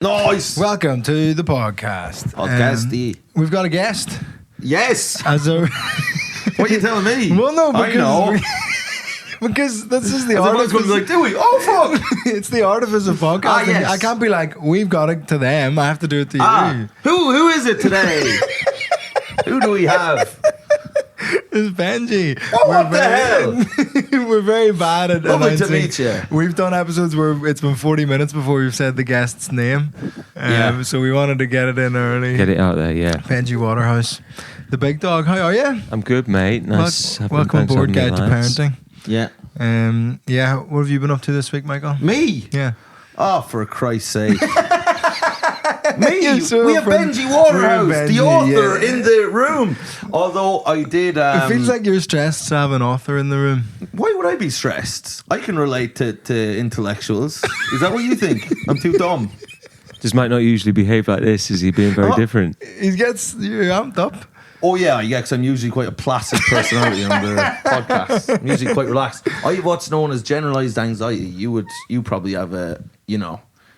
Nice. Welcome to the podcast. We've got a guest. Yes. As a what are you telling me? Well, no, I know. Because this is the artifice. Going to be like, do we? Oh, fuck. It's the artifice of podcasting. Yes. I can't be like, we've got it to them. I have to do it to you. Who is it today? Who do we have? It's Benji. What the hell? We're very bad at Lovely to announcing. meet you. We've done episodes where it's been 40 minutes before we've said the guest's name. So we wanted to get it in early. Get it out there, yeah. Benji Waterhouse. The big dog. How are you? I'm good, mate. Nice. Welcome aboard, Guide to Parenting. Yeah. What have you been up to this week, Michael? Me? Yeah. Oh, for Christ's sake. Me? So we have Benji Waterhouse, Benji, the author, in the room. Although I did... it feels like you're stressed to have an author in the room. Why would I be stressed? I can relate to intellectuals. Is that what you think? I'm too dumb. Just might not usually behave like this. Is he being very different? He gets you amped up. Oh yeah, because I'm usually quite a placid personality on the podcast. I'm usually quite relaxed. I have what's known as generalized anxiety. You probably have a,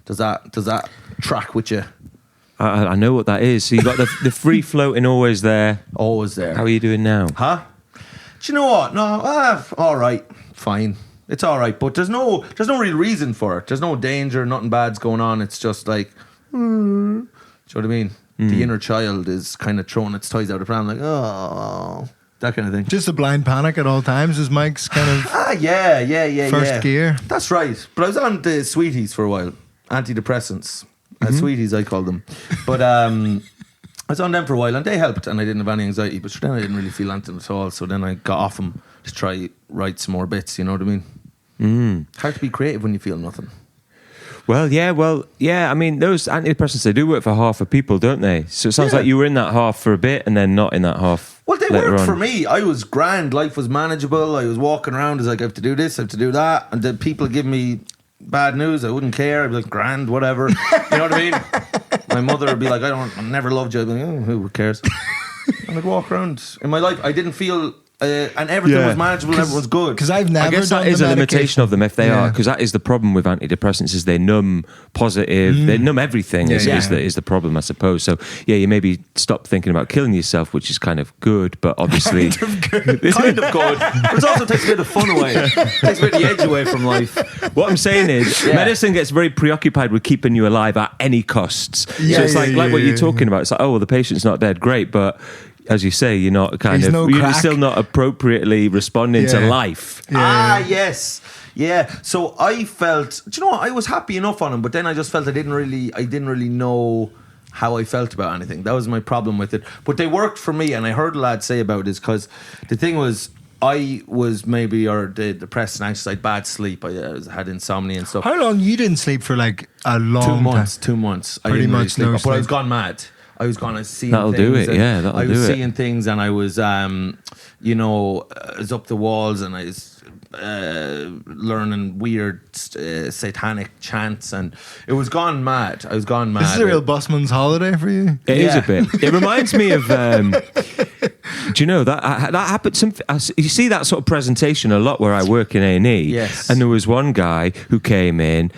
does that track with you? I know what that is. So you got the free floating always there. Always there. How are you doing now? Huh? Do you know what? No, all right, fine. It's all right, but there's no real reason for it. There's no danger, nothing bad's going on. It's just like, do you know what I mean? The inner child is kind of throwing its toys out of pram, like, oh, that kind of thing. Just a blind panic at all times is Mike's kind of first gear. That's right. But I was on the sweeties for a while, antidepressants. Sweeties, I call them. But I was on them for a while, and they helped, and I didn't have any anxiety. But then I didn't really feel anything at all. So then I got off them to try write some more bits. You know what I mean? Hard to be creative when you feel nothing. Well, yeah. I mean, those antidepressants, they do work for half of people, don't they? So it sounds like you were in that half for a bit, and then not in that half. Well, they worked for me. I was grand. Life was manageable. I was walking around as like, I have to do this, I have to do that, and then people give me bad news, I wouldn't care. I'd be like, grand, whatever. You know what I mean? My mother would be like, I never loved you. I'd be like, oh, who cares? And I'd walk around. In my life, I didn't feel, and everything was manageable, everyone was good. Because I guess that is a limitation of them if they are, because that is the problem with antidepressants, is they numb positive, they numb everything is the problem, I suppose. So, you maybe stop thinking about killing yourself, which is kind of good, but obviously... kind of good. But it also takes a bit of fun away. Takes a bit of the edge away from life. What I'm saying is, medicine gets very preoccupied with keeping you alive at any costs. So it's like what you're talking about. It's like, oh, well, the patient's not dead, great, but... As you say, you're not you're still not appropriately responding to life. Yes. Yeah. So I felt, do you know what? I was happy enough on him, but then I just felt I didn't really know how I felt about anything. That was my problem with it. But they worked for me, and I heard a lad say about this, because the thing was, I was depressed and anxious. I had bad sleep. I had insomnia and stuff. How long? You didn't sleep for like a long 2 months. Pretty much no sleep. But I was gone mad. I was going to see things. That'll do it, yeah. I was seeing things, and I was, I was up the walls, and I was learning weird satanic chants, and it was gone mad. I was gone mad. This is a real busman's holiday for you. It is a bit. It reminds me of. Do you know that happened? You see that sort of presentation a lot where I work in A&E. Yes. And there was one guy who came in.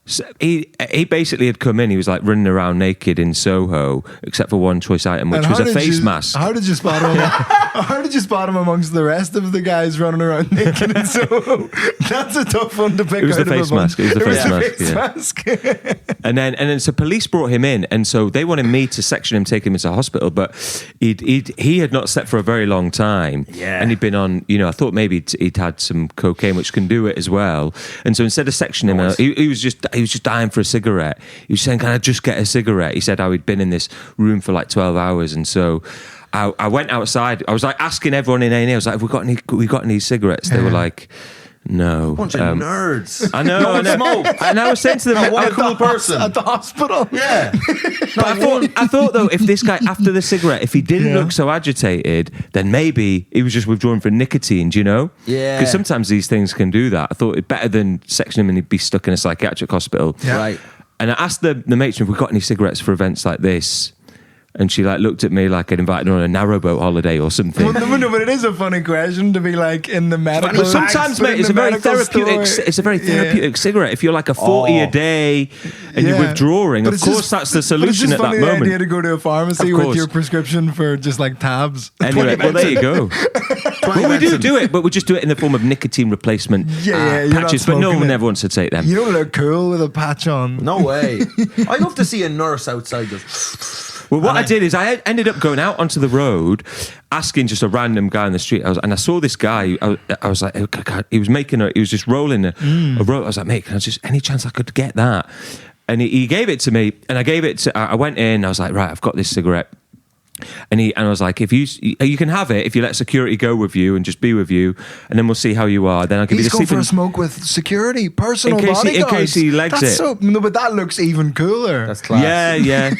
So he basically had come in. He was like running around naked in Soho, except for one choice item, which was a face mask. How did you spot him? How did you spot him amongst the rest of the guys running around naked in Soho? That's a tough one to pick. It was the face mask. It was the face mask. And then so police brought him in, and so they wanted me to section him, take him into hospital, but he had not slept for a very long time. Yeah. And he'd been on. I thought maybe he'd had some cocaine, which can do it as well. And so instead of sectioning him, he was just dying for a cigarette. He was saying, "Can I just get a cigarette?" He said how he'd been in this room for like 12 hours, and so I went outside. I was like asking everyone in A&E. I was like, "Have we got any cigarettes?" They were like, "No." Bunch of nerds. I know. Smoke. And I was saying to them, what a cool person at the hospital. Yeah. But I thought though, if this guy after the cigarette, if he didn't look so agitated, then maybe he was just withdrawing from nicotine. Do you know? Yeah. Because sometimes these things can do that. I thought it better than sectioning him and he'd be stuck in a psychiatric hospital. Yeah. Right. And I asked the matron if we got any cigarettes for events like this. And she like looked at me like I'd invited her on a narrowboat holiday or something. Well, no, but it is a funny question to be like in the medical. But sometimes, mate, it's a very therapeutic. It's a very therapeutic cigarette. If you're like a 40 a day and you're withdrawing, of course that's the solution at that moment. It's just funny the idea to go to a pharmacy with your prescription for just like tabs. Anyway, well there you go. But we do it, but we just do it in the form of nicotine replacement patches. But no one ever wants to take them. You don't look cool with a patch on. No way. I'd love to see a nurse outside just. Well, what I did is I ended up going out onto the road, asking just a random guy on the street. And I saw this guy. I was like, oh, God, he was just rolling a roll. I was like, mate, can I just any chance I could get that? And he gave it to me, and I gave it to. I went in. I was like, right, I've got this cigarette. And I was like, if you can have it if you let security go with you and just be with you, and then we'll see how you are. Then I'll give you the sleeping. He's going for a smoke with security, personal bodyguards. In case he legs it. No, but that looks even cooler. That's class. Yeah.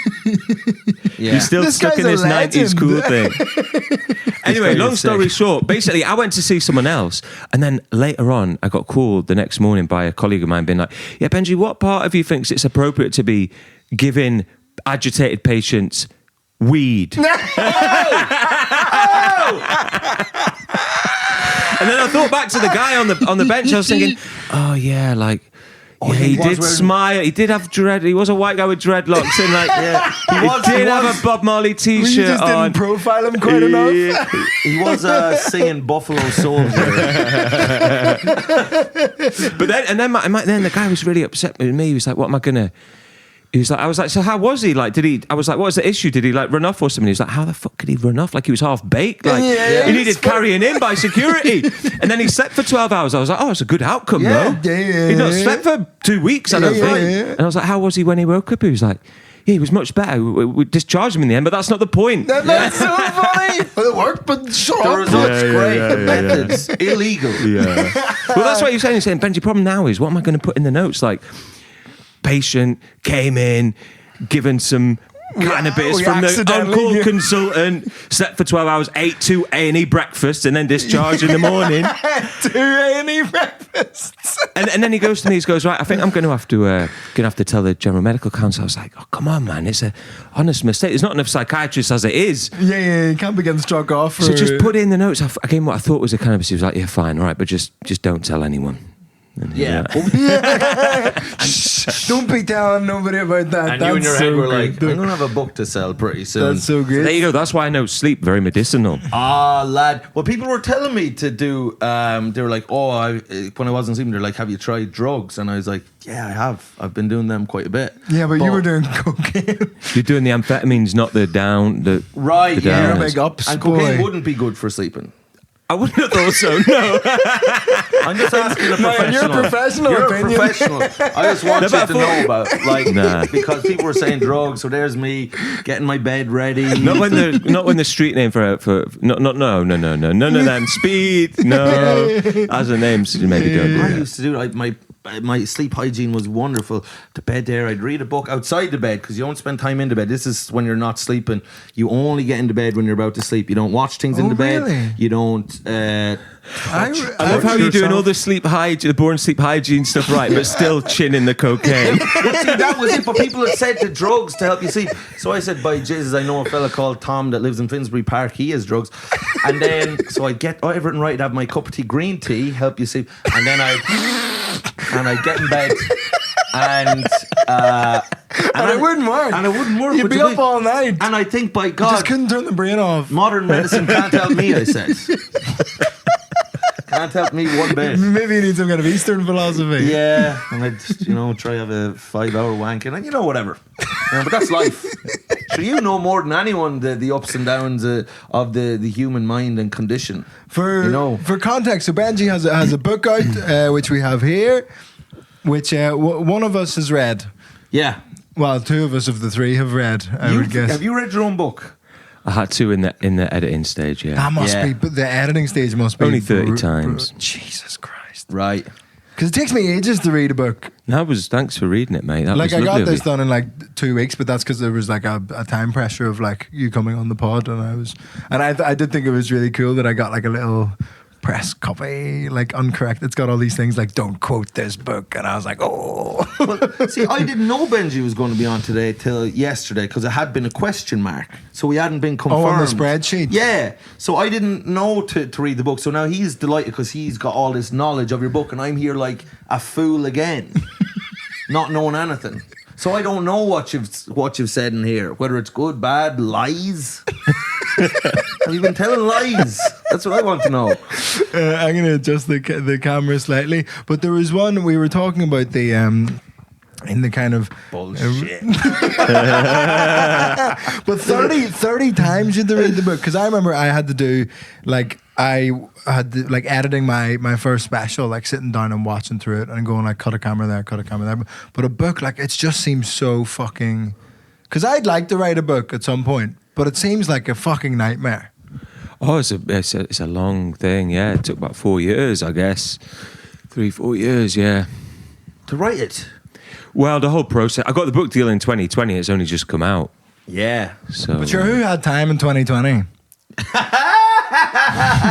He's still stuck in his 90s cool thing. Anyway, long story short, basically, I went to see someone else, and then later on, I got called the next morning by a colleague of mine, being like, "Yeah, Benji, what part of you thinks it's appropriate to be giving agitated patients weed?" And then I thought back to the guy on the bench. I was thinking, oh yeah, like. Yeah, he did smile. He did have dread. He was a white guy with dreadlocks, and like, he did have a Bob Marley T-shirt you just on. Didn't profile him quite enough. He was singing Buffalo Soldier. But then the guy was really upset with me. He was like, "What am I gonna?" He was like, I was like, so how was he? Like, I was like, what was the issue? Did he like run off or something? He was like, how the fuck could he run off? Like he was half baked. Like he needed carrying in by security. And then he slept for 12 hours. I was like, oh, it's a good outcome though. He not slept for 2 weeks, I don't think. And I was like, how was he when he woke up? He was like, yeah, he was much better. We discharged him in the end, but that's not the point. That's so funny. It worked, but shut up. The results great. The methods illegal. Yeah. Well, that's what you're saying. You're saying, Benji, problem now is what am I going to put in the notes? Like, patient came in, given some cannabis from the on-call consultant, slept for 12 hours, ate 2 A&E breakfasts, and then discharged in the morning. 2 A&E breakfasts. And then he goes to me, he goes, right, I think I'm going to have to tell the General Medical Council. I was like, oh, come on, man, it's a honest mistake. There's not enough psychiatrists as it is. Yeah, you can't be getting struck off. So just put in the notes. I gave him what I thought was a cannabis. He was like, yeah, fine, all right, but just don't tell anyone. Don't be telling nobody about that. And that's you in your so head were good. like, I'm going to have a book to sell pretty soon. That's so good. There you go. That's why I know sleep, very medicinal. Ah, lad. Well, people were telling me to do, they were like, when I wasn't sleeping, they're like, have you tried drugs? And I was like, yeah, I have. I've been doing them quite a bit. Yeah, but you were doing cocaine. You're doing the amphetamines, not the down. Right, the yeah. You're a big ups and boy. cocaine wouldn't be good for sleeping. I wouldn't have thought so, no. I'm just asking a professional. You're a professional. I just want you to know about, like, because people were saying drugs, so there's me getting my bed ready. Not when the street name for none of them. Speed, no. As a name, so maybe don't do I that. used to do like my sleep hygiene was wonderful. The bed there, I'd read a book outside the bed because you don't spend time in the bed. This is when you're not sleeping. You only get into bed when you're about to sleep. You don't watch things in the bed. Really? You don't. I love how you're doing all the boring sleep hygiene stuff right, but still chinning the cocaine. Well, see, that was it. But people had said the drugs to help you sleep. So I said, by Jesus, I know a fella called Tom that lives in Finsbury Park. He has drugs. And then, so I'd get everything right. I'd have my cup of tea, green tea, help you sleep. And then I'd get in bed. And it wouldn't work. And it wouldn't work. You'd be up all night. And I think, by God, You just couldn't turn the brain off. modern medicine can't help me, I said. Can't help me one bit. Maybe you need some kind of Eastern philosophy. Yeah, and I'd try have a 5-hour wank and whatever. But that's life. So you know more than anyone the ups and downs of the human mind and condition. For context, so Benji has a book out, which we have here, which one of us has read. Yeah. Well, 2 of us of the 3 have read, I would guess. Have you read your own book? I had to in the editing stage, yeah. That must be, but the editing stage must be only 30 times. Jesus Christ! Right. Because it takes me ages to read a book. Thanks for reading it, mate. That was I got lovely this done in like 2 weeks, but that's because there was like a time pressure of like you coming on the pod, and I did think it was really cool that I got like a little press copy, like uncorrect. It's got all these things like don't quote this book, and I was like, oh. Well, see, I didn't know Benji was going to be on today till yesterday because it had been a question mark, so he hadn't been confirmed. Oh, on the spreadsheet. Yeah, so I didn't know to read the book. So now he's delighted because he's got all this knowledge of your book, and I'm here like a fool again, not knowing anything. So I don't know what you've said in here, whether it's good, bad, lies. Have you been telling lies? That's what I want to know. I'm going to adjust the camera slightly. But there was one, we were talking about the, in the kind of... Bullshit. But 30 times you had to read the book. Because I remember I had to do, like, I had to, like, editing my first special, like, sitting down and watching through it and going, like, cut a camera there, cut a camera there. But a book, like, it just seems so fucking... Because I'd like to write a book at some point, but it seems like a fucking nightmare. Oh, it's a long thing, yeah. It took about 4 years, I guess. 3-4 years, yeah. To write it? Well, the whole process. I got the book deal in 2020. It's only just come out. Yeah. So. But sure, who had time in 2020?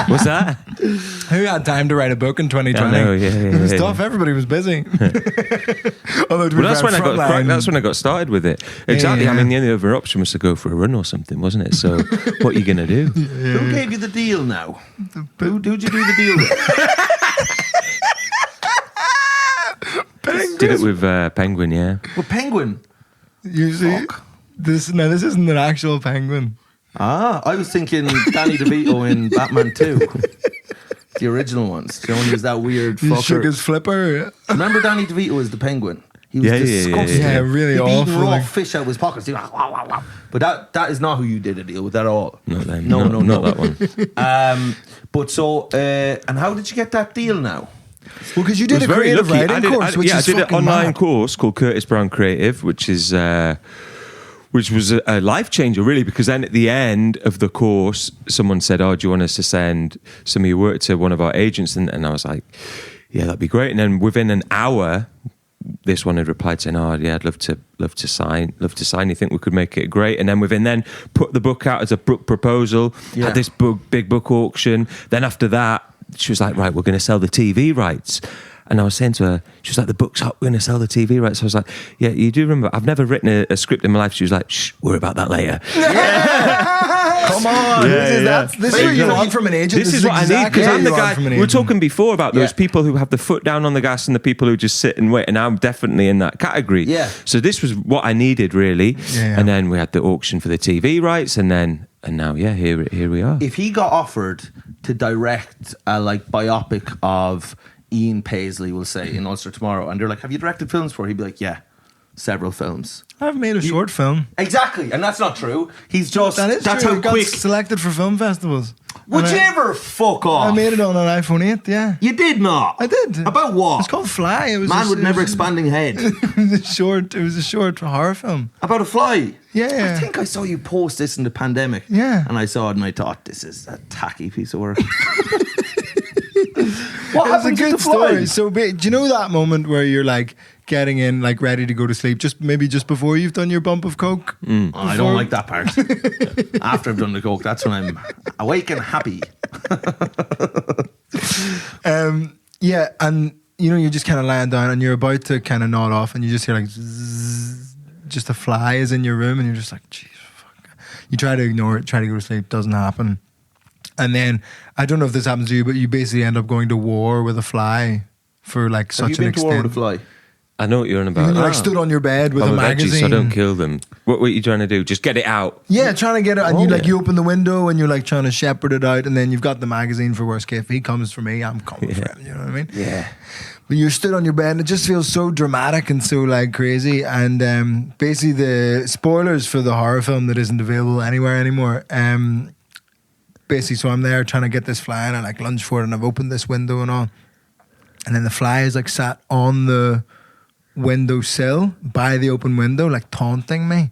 What's that? Who had time to write a book in 2020? I know, yeah. It was tough. Everybody was busy. Although, Well, that's when I got started with it. Exactly. Yeah. I mean, the only other option was to go for a run or something, wasn't it? So, what are you gonna do? Who gave you the deal now? Who'd you do the deal with? Did it with Penguin, yeah. With Penguin? You see, Fuck. this isn't an actual penguin. Ah, I was thinking Danny DeVito in Batman 2. The original ones. The one who was that weird He shook fucker. his flipper. Remember Danny DeVito as the Penguin? He was Yeah, yeah, disgusting. yeah. Yeah, really He'd be eating awful, raw like- fish out of his pockets. He'd be like, "Wow, wow, wow." But that is not who you did a deal with at all. Not then. No, not that one. But so, and how did you get that deal now? Well, because you I did was a very creative lucky. writing course, which I is did an fucking online mad. course called Curtis Brown Creative, which was a life changer, really, because then at the end of the course, someone said, "Oh, do you want us to send some of your work to one of our agents?" And I was like, "Yeah, that'd be great." And then within an hour, this one had replied saying, "Oh, yeah, I'd love to sign. You think we could make it great?" And then within put the book out as a book proposal. Yeah. Had this big book auction. Then after that, she was like, "Right, we're going to sell the TV rights." And I was saying to her, she was like, "The book's up, we're going to sell the TV rights." So I was like, "Yeah, you do remember, I've never written a script in my life." She was like, "Shh, worry about that later." Come on, this is what you want from an agent. This is what I need, because I'm the guy. We were talking before about those Yeah. people who have the foot down on the gas and the people who just sit and wait, and I'm definitely in that category. Yeah. So this was what I needed, really. Yeah. And then we had the auction for the TV rights, and now, yeah, here we are. If he got offered to direct a like biopic of Ian Paisley, we'll say, in Ulster Tomorrow, and they're like, "Have you directed films for?" He'd be like, "Yeah, several films." I've made a short film. Exactly, and that's not true. He's just That's that's true. how It got quick. selected for film festivals. Would And you ever fuck off? I made it on an iPhone 8. Yeah, You did not. I did. About what? It's called Fly. It was Man with it never was- expanding head. It was a short horror film. About a fly. Yeah. I think I saw you post this in the pandemic. Yeah. And I saw it and I thought, this is a tacky piece of work. What It was a happened to good the fly? story. So, do you know that moment where you're like getting in, like ready to go to sleep, just before you've done your bump of coke? Oh, I don't like that part. After I've done the coke, that's when I'm awake and happy. Yeah, and you're just kind of lying down and you're about to kind of nod off, and you just hear like zzz, just a fly is in your room, and you're just like, jeez, fuck. You try to ignore it, try to go to sleep, doesn't happen. And then, I don't know if this happens to you, but you basically end up going to war with a fly for like Have you such an been to war extent. with a fly? I know what you're on You about. like stood on your bed with I'm a a veggie, magazine. so I don't kill them. What are you trying to do? Just get it out. Yeah, trying to get it, and Oh, you yeah. you open the window and you're like trying to shepherd it out, and then you've got the magazine for worst case. If he comes for me, I'm coming for him. You know what I mean? Yeah. But you're stood on your bed, and it just feels so dramatic and so like crazy. And basically, the spoilers for the horror film that isn't available anywhere anymore. Basically, so I'm there trying to get this fly, and I like lunge for it, and I've opened this window and all, and then the fly is like sat on the windowsill by the open window, like taunting me.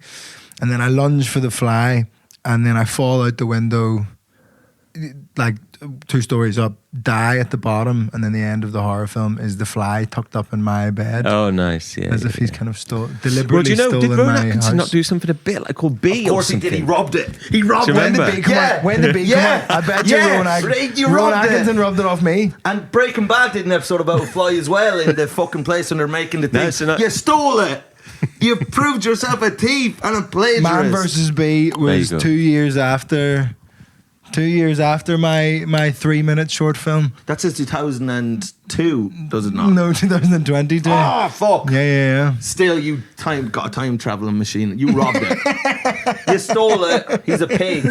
And then I lunge for the fly, and then I fall out the window, like 2 stories up, die at the bottom, and then the end of the horror film is the fly tucked up in my bed. Oh, nice. Yeah. As if he's kind of deliberately Well, do you know, stolen did Rowan my Atkinson house. not do something a bit like called B? Of course or he something? did. He robbed it. He robbed Do you it. When the remember? bee come out, when the bee come out, I bet you Rowan Rowan Atkinson rubbed it off me. And Breaking Bad did an episode about a fly as well in the fucking place when they're making the thing. No, so not- You stole it. You proved yourself a thief and a plagiarist. Man vs. Bee was There you go. 2 years after. 2 years after my 3-minute short film. That says 2002, does it not? No, 2022. Oh, fuck. Yeah. Still, you got a time traveling machine. You robbed it. You stole it. He's a pig.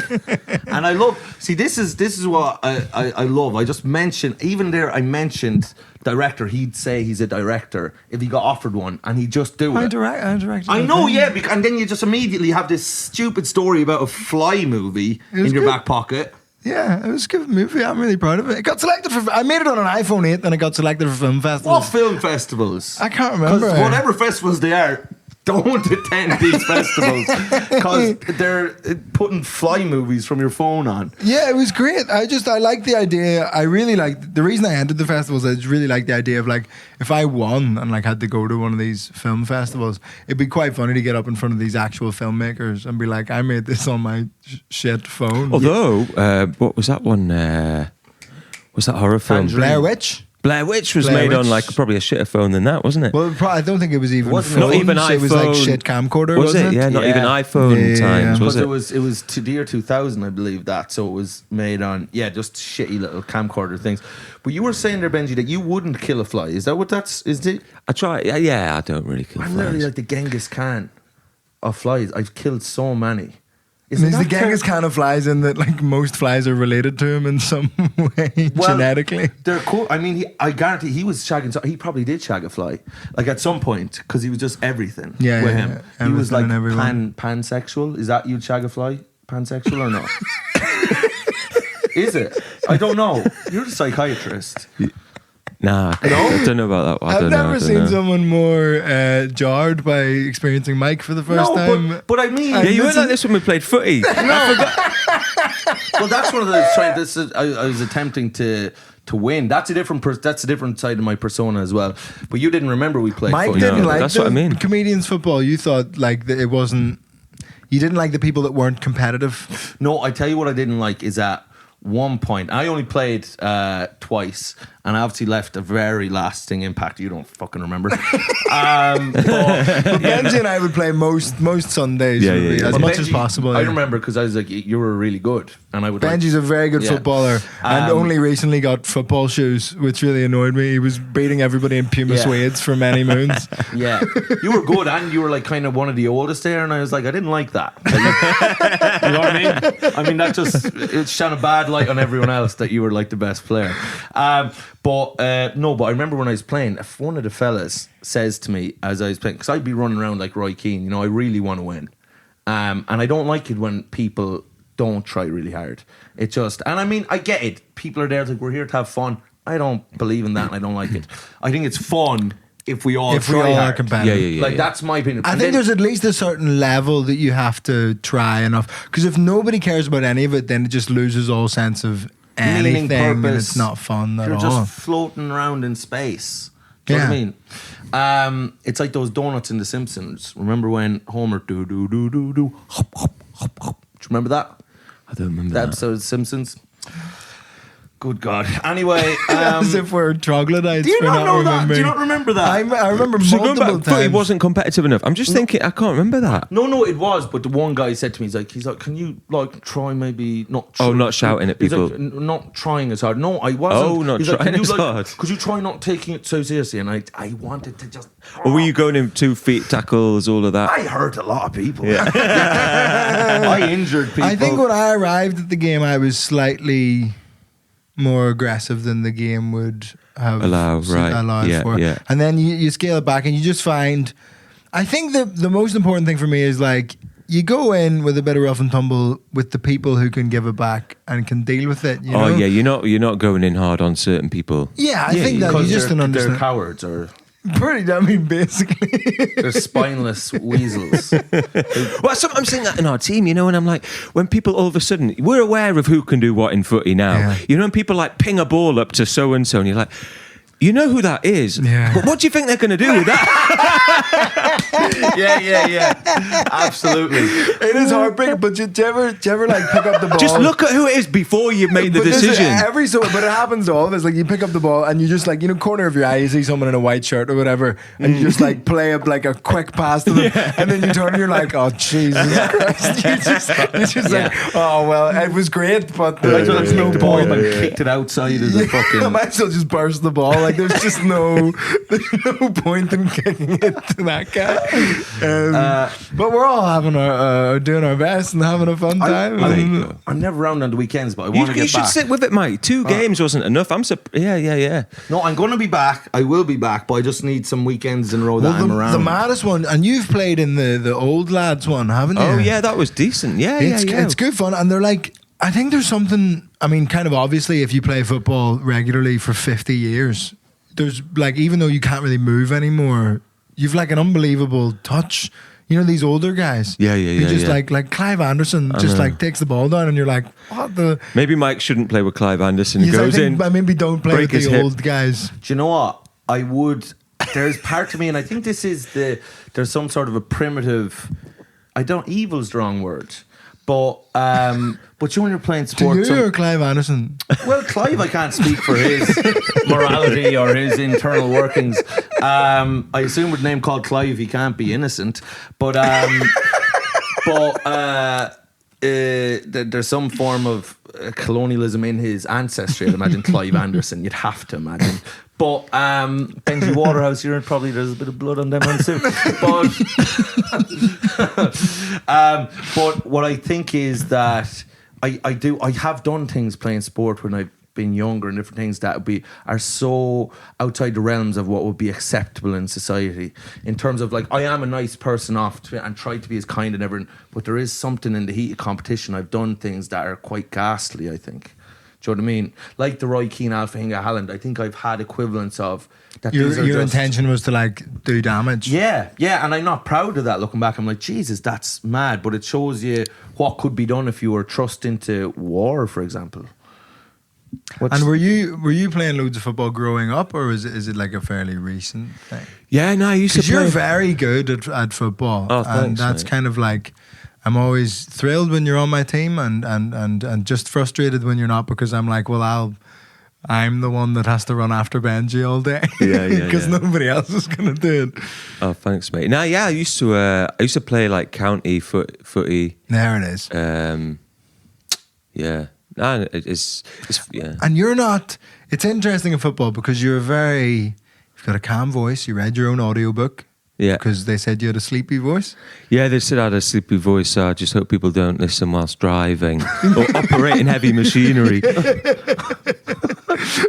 And I love. See, this is what I love. I just mentioned, even there, I mentioned director. He'd say he's a director if he got offered one, and he'd just do it. I directed. I the know, thing. yeah, and then you just immediately have this stupid story about a fly movie It was in your good. back pocket. Yeah, it was a good movie. I'm really proud of it. It got selected for. I made it on an iPhone 8, and it got selected for film What festivals. film festivals? I can't remember. Because whatever festivals they are, don't attend these festivals because they're putting fly movies from your phone on. Yeah, it was great. I like the idea. I really like the reason I entered the festivals. I just really like the idea of like if I won and like had to go to one of these film festivals, it'd be quite funny to get up in front of these actual filmmakers and be like, I made this on my shit phone. Although, what was that one? Was that horror film? Tangerine. Blair Witch. Blair Witch was Blair made on Witch. like probably a shitter phone than that, wasn't it? Well, I don't think it was even Wasn't it? phones. Not even It was like iPhone. shit camcorder, was wasn't it? it? Yeah, not Yeah. even iPhone Yeah. times, was Because it? it was to the year 2000, I believe that. So it was made on just shitty little camcorder things. But you were saying there, Benji, that you wouldn't kill a fly. Is that what that's? Is it? I try. Yeah, I don't really kill I'm literally flies. like the Genghis Khan of flies. I've killed so many. And he's the that Genghis Khan of flies in that like most flies are related to him in some way Well, genetically. They're cool. I mean, I guarantee he was shagging. He probably did shag a fly, like at some point, because he was just everything. Yeah, with yeah, him. yeah. He was Everything like and everyone. pansexual. Is that you'd shag a fly? Pansexual or not? Is it? I don't know. You're a psychiatrist. Nah, I don't know about that one. I I've don't know, I never don't seen know. someone more jarred by experiencing Mike for the first No, time. but I mean, Yeah, you weren't like this when we played footy. well, that's one of the trying. This is, I was attempting to win. That's a different. That's a different side of my persona as well. But you didn't remember we played. Mike footy. didn't No, like that's the what I mean. comedians football. You thought like that it wasn't. You didn't like the people that weren't competitive. No, I tell you what I didn't like is at one point I only played twice, and I obviously left a very lasting impact. You don't fucking remember. Benji and I would play most Sundays Yeah, yeah, yeah. as But much as Benji, possible. I yeah. remember because I was like, you were really good, and I would. Benji's a very good Yeah. footballer and Um, only recently got football shoes, which really annoyed me. He was beating everybody in Puma Yeah. suedes for many moons. Yeah, you were good, and you were like kind of one of the oldest there, and I was like, I didn't like that. You know what I mean? I mean that just it shone a bad light on everyone else that you were like the best player. But I remember when I was playing, if one of the fellas says to me as I was playing, because I'd be running around like Roy Keane, you know, I really want to win, and I don't like it when people don't try really hard. It just, and I mean, I get it. People are there like, we're here to have fun. I don't believe in that, and I don't like it. I think it's fun if we all If we try all are hard. competitive. Yeah. Like that's my opinion. I And think then- there's at least a certain level that you have to try enough. Because if nobody cares about any of it, then it just loses all sense of Meaning, anything, and purpose. it's not fun at You're all. just floating around in space. Do you know what I mean? It's like those donuts in The Simpsons. Remember when Homer do hop hop hop hop? Do you remember that? I don't remember That that. episode of The Simpsons. Good God. Anyway, As if we're troglodytes do you for not know that? Do remembering. you not remember that? I remember So going multiple back, footy times. wasn't competitive enough. I'm just thinking, I can't remember that. No, it was. But the one guy said to me, he's like, can you like try maybe not? Oh, not shouting at He's people. like, not trying as hard. No, I wasn't. Oh, not He's like, trying "Can you, as like, hard." Could you try not taking it so seriously? And I wanted to just. Or were you going in 2 feet tackles, all of that? I hurt a lot of people. I injured people. I think when I arrived at the game, I was slightly more aggressive than the game would have allowed for. yeah. And then you scale it back and you just find, I think the most important thing for me is like, you go in with a bit of rough and tumble with the people who can give it back and can deal with it. You know? Yeah, you're not going in hard on certain people. Yeah, I think that you just don't they're understand. cowards or I mean, basically. They're spineless weasels. Well, I'm saying that in our team, you know, and I'm like, when people all of a sudden, we're aware of who can do what in footy now. Yeah. You know, when people like ping a ball up to so-and-so, and you're like, you know who that is, Yeah. but what do you think they're going to do with that? Yeah. Absolutely. It is heartbreaking, but do you ever like pick up the ball? Just look at who it is before you've made the But this is decision. but it happens to all of us. Like you pick up the ball and you just like, you know, corner of your eye, you see someone in a white shirt or whatever, and you just like play up like a quick pass to them, and then you turn and you're like, oh Jesus Christ! You're just like, oh well, it was great, but there's no the ball point. and kicked it outside of the I fucking. might as well just burst the ball. Like there's just no point in kicking it to that guy. But we're all having doing our best and having a fun time. I'm never around on the weekends, but I You, want to you get should back. sit with it, mate. 2 games wasn't enough. Yeah. No, I'm going to be back. I will be back, but I just need some weekends in a row that I'm around. The maddest one, and you've played in the old lads one, haven't you? Oh yeah, that was decent. Yeah, It's good fun, and they're like, I think there's something. I mean, kind of obviously, if you play football regularly for 50 years, there's like, even though you can't really move anymore, you've like an unbelievable touch. You know, these older guys. Yeah. Who just like Clive Anderson just like takes the ball down, and you're like, what the? Maybe Mike shouldn't play with Clive Anderson. Yes, Goes I think, in. but maybe don't play break with his the hip. old guys. Do you know what? I would. There's part of me, and I think this is there's some sort of a primitive. Evil's the wrong word, but you when you're playing Do sports. you or Clive Anderson? Well, Clive, I can't speak for his morality or his internal workings. I assume with a name called Clive, he can't be innocent. But there's some form of colonialism in his ancestry. I'd imagine Clive Anderson. You'd have to imagine. But Benji Waterhouse, there's a bit of blood on them ones too. But what I think is that I have done things playing sport when I've been younger and different things that are so outside the realms of what would be acceptable in society. In terms of like, I am a nice person and try to be as kind and everything, but there is something in the heat of competition. I've done things that are quite ghastly, I think. Do you know what I mean? Like the Roy Keane Alpha Hinga Halland, I think I've had equivalents of that. Your intention was to like do damage. Yeah, and I'm not proud of that. Looking back, I'm like, Jesus, that's mad. But it shows you what could be done if you were thrust into war, for example. And were you playing loads of football growing up, or is it like a fairly recent thing? Yeah, no, I used to Because play. you're very good at football. Oh, thanks, and that's mate. kind of like, I'm always thrilled when you're on my team and just frustrated when you're not, because I'm like, well, I'm the one that has to run after Benji all day. Yeah, Because nobody else is going to do it. Oh, thanks, mate. No, yeah, I used to play like county footy. There it is. Yeah. No, it's yeah. And you're not, it's interesting in football because you've got a calm voice. You read your own audiobook. Yeah. Because they said you had a sleepy voice. Yeah, they said I had a sleepy voice, so I just hope people don't listen whilst driving or operating heavy machinery.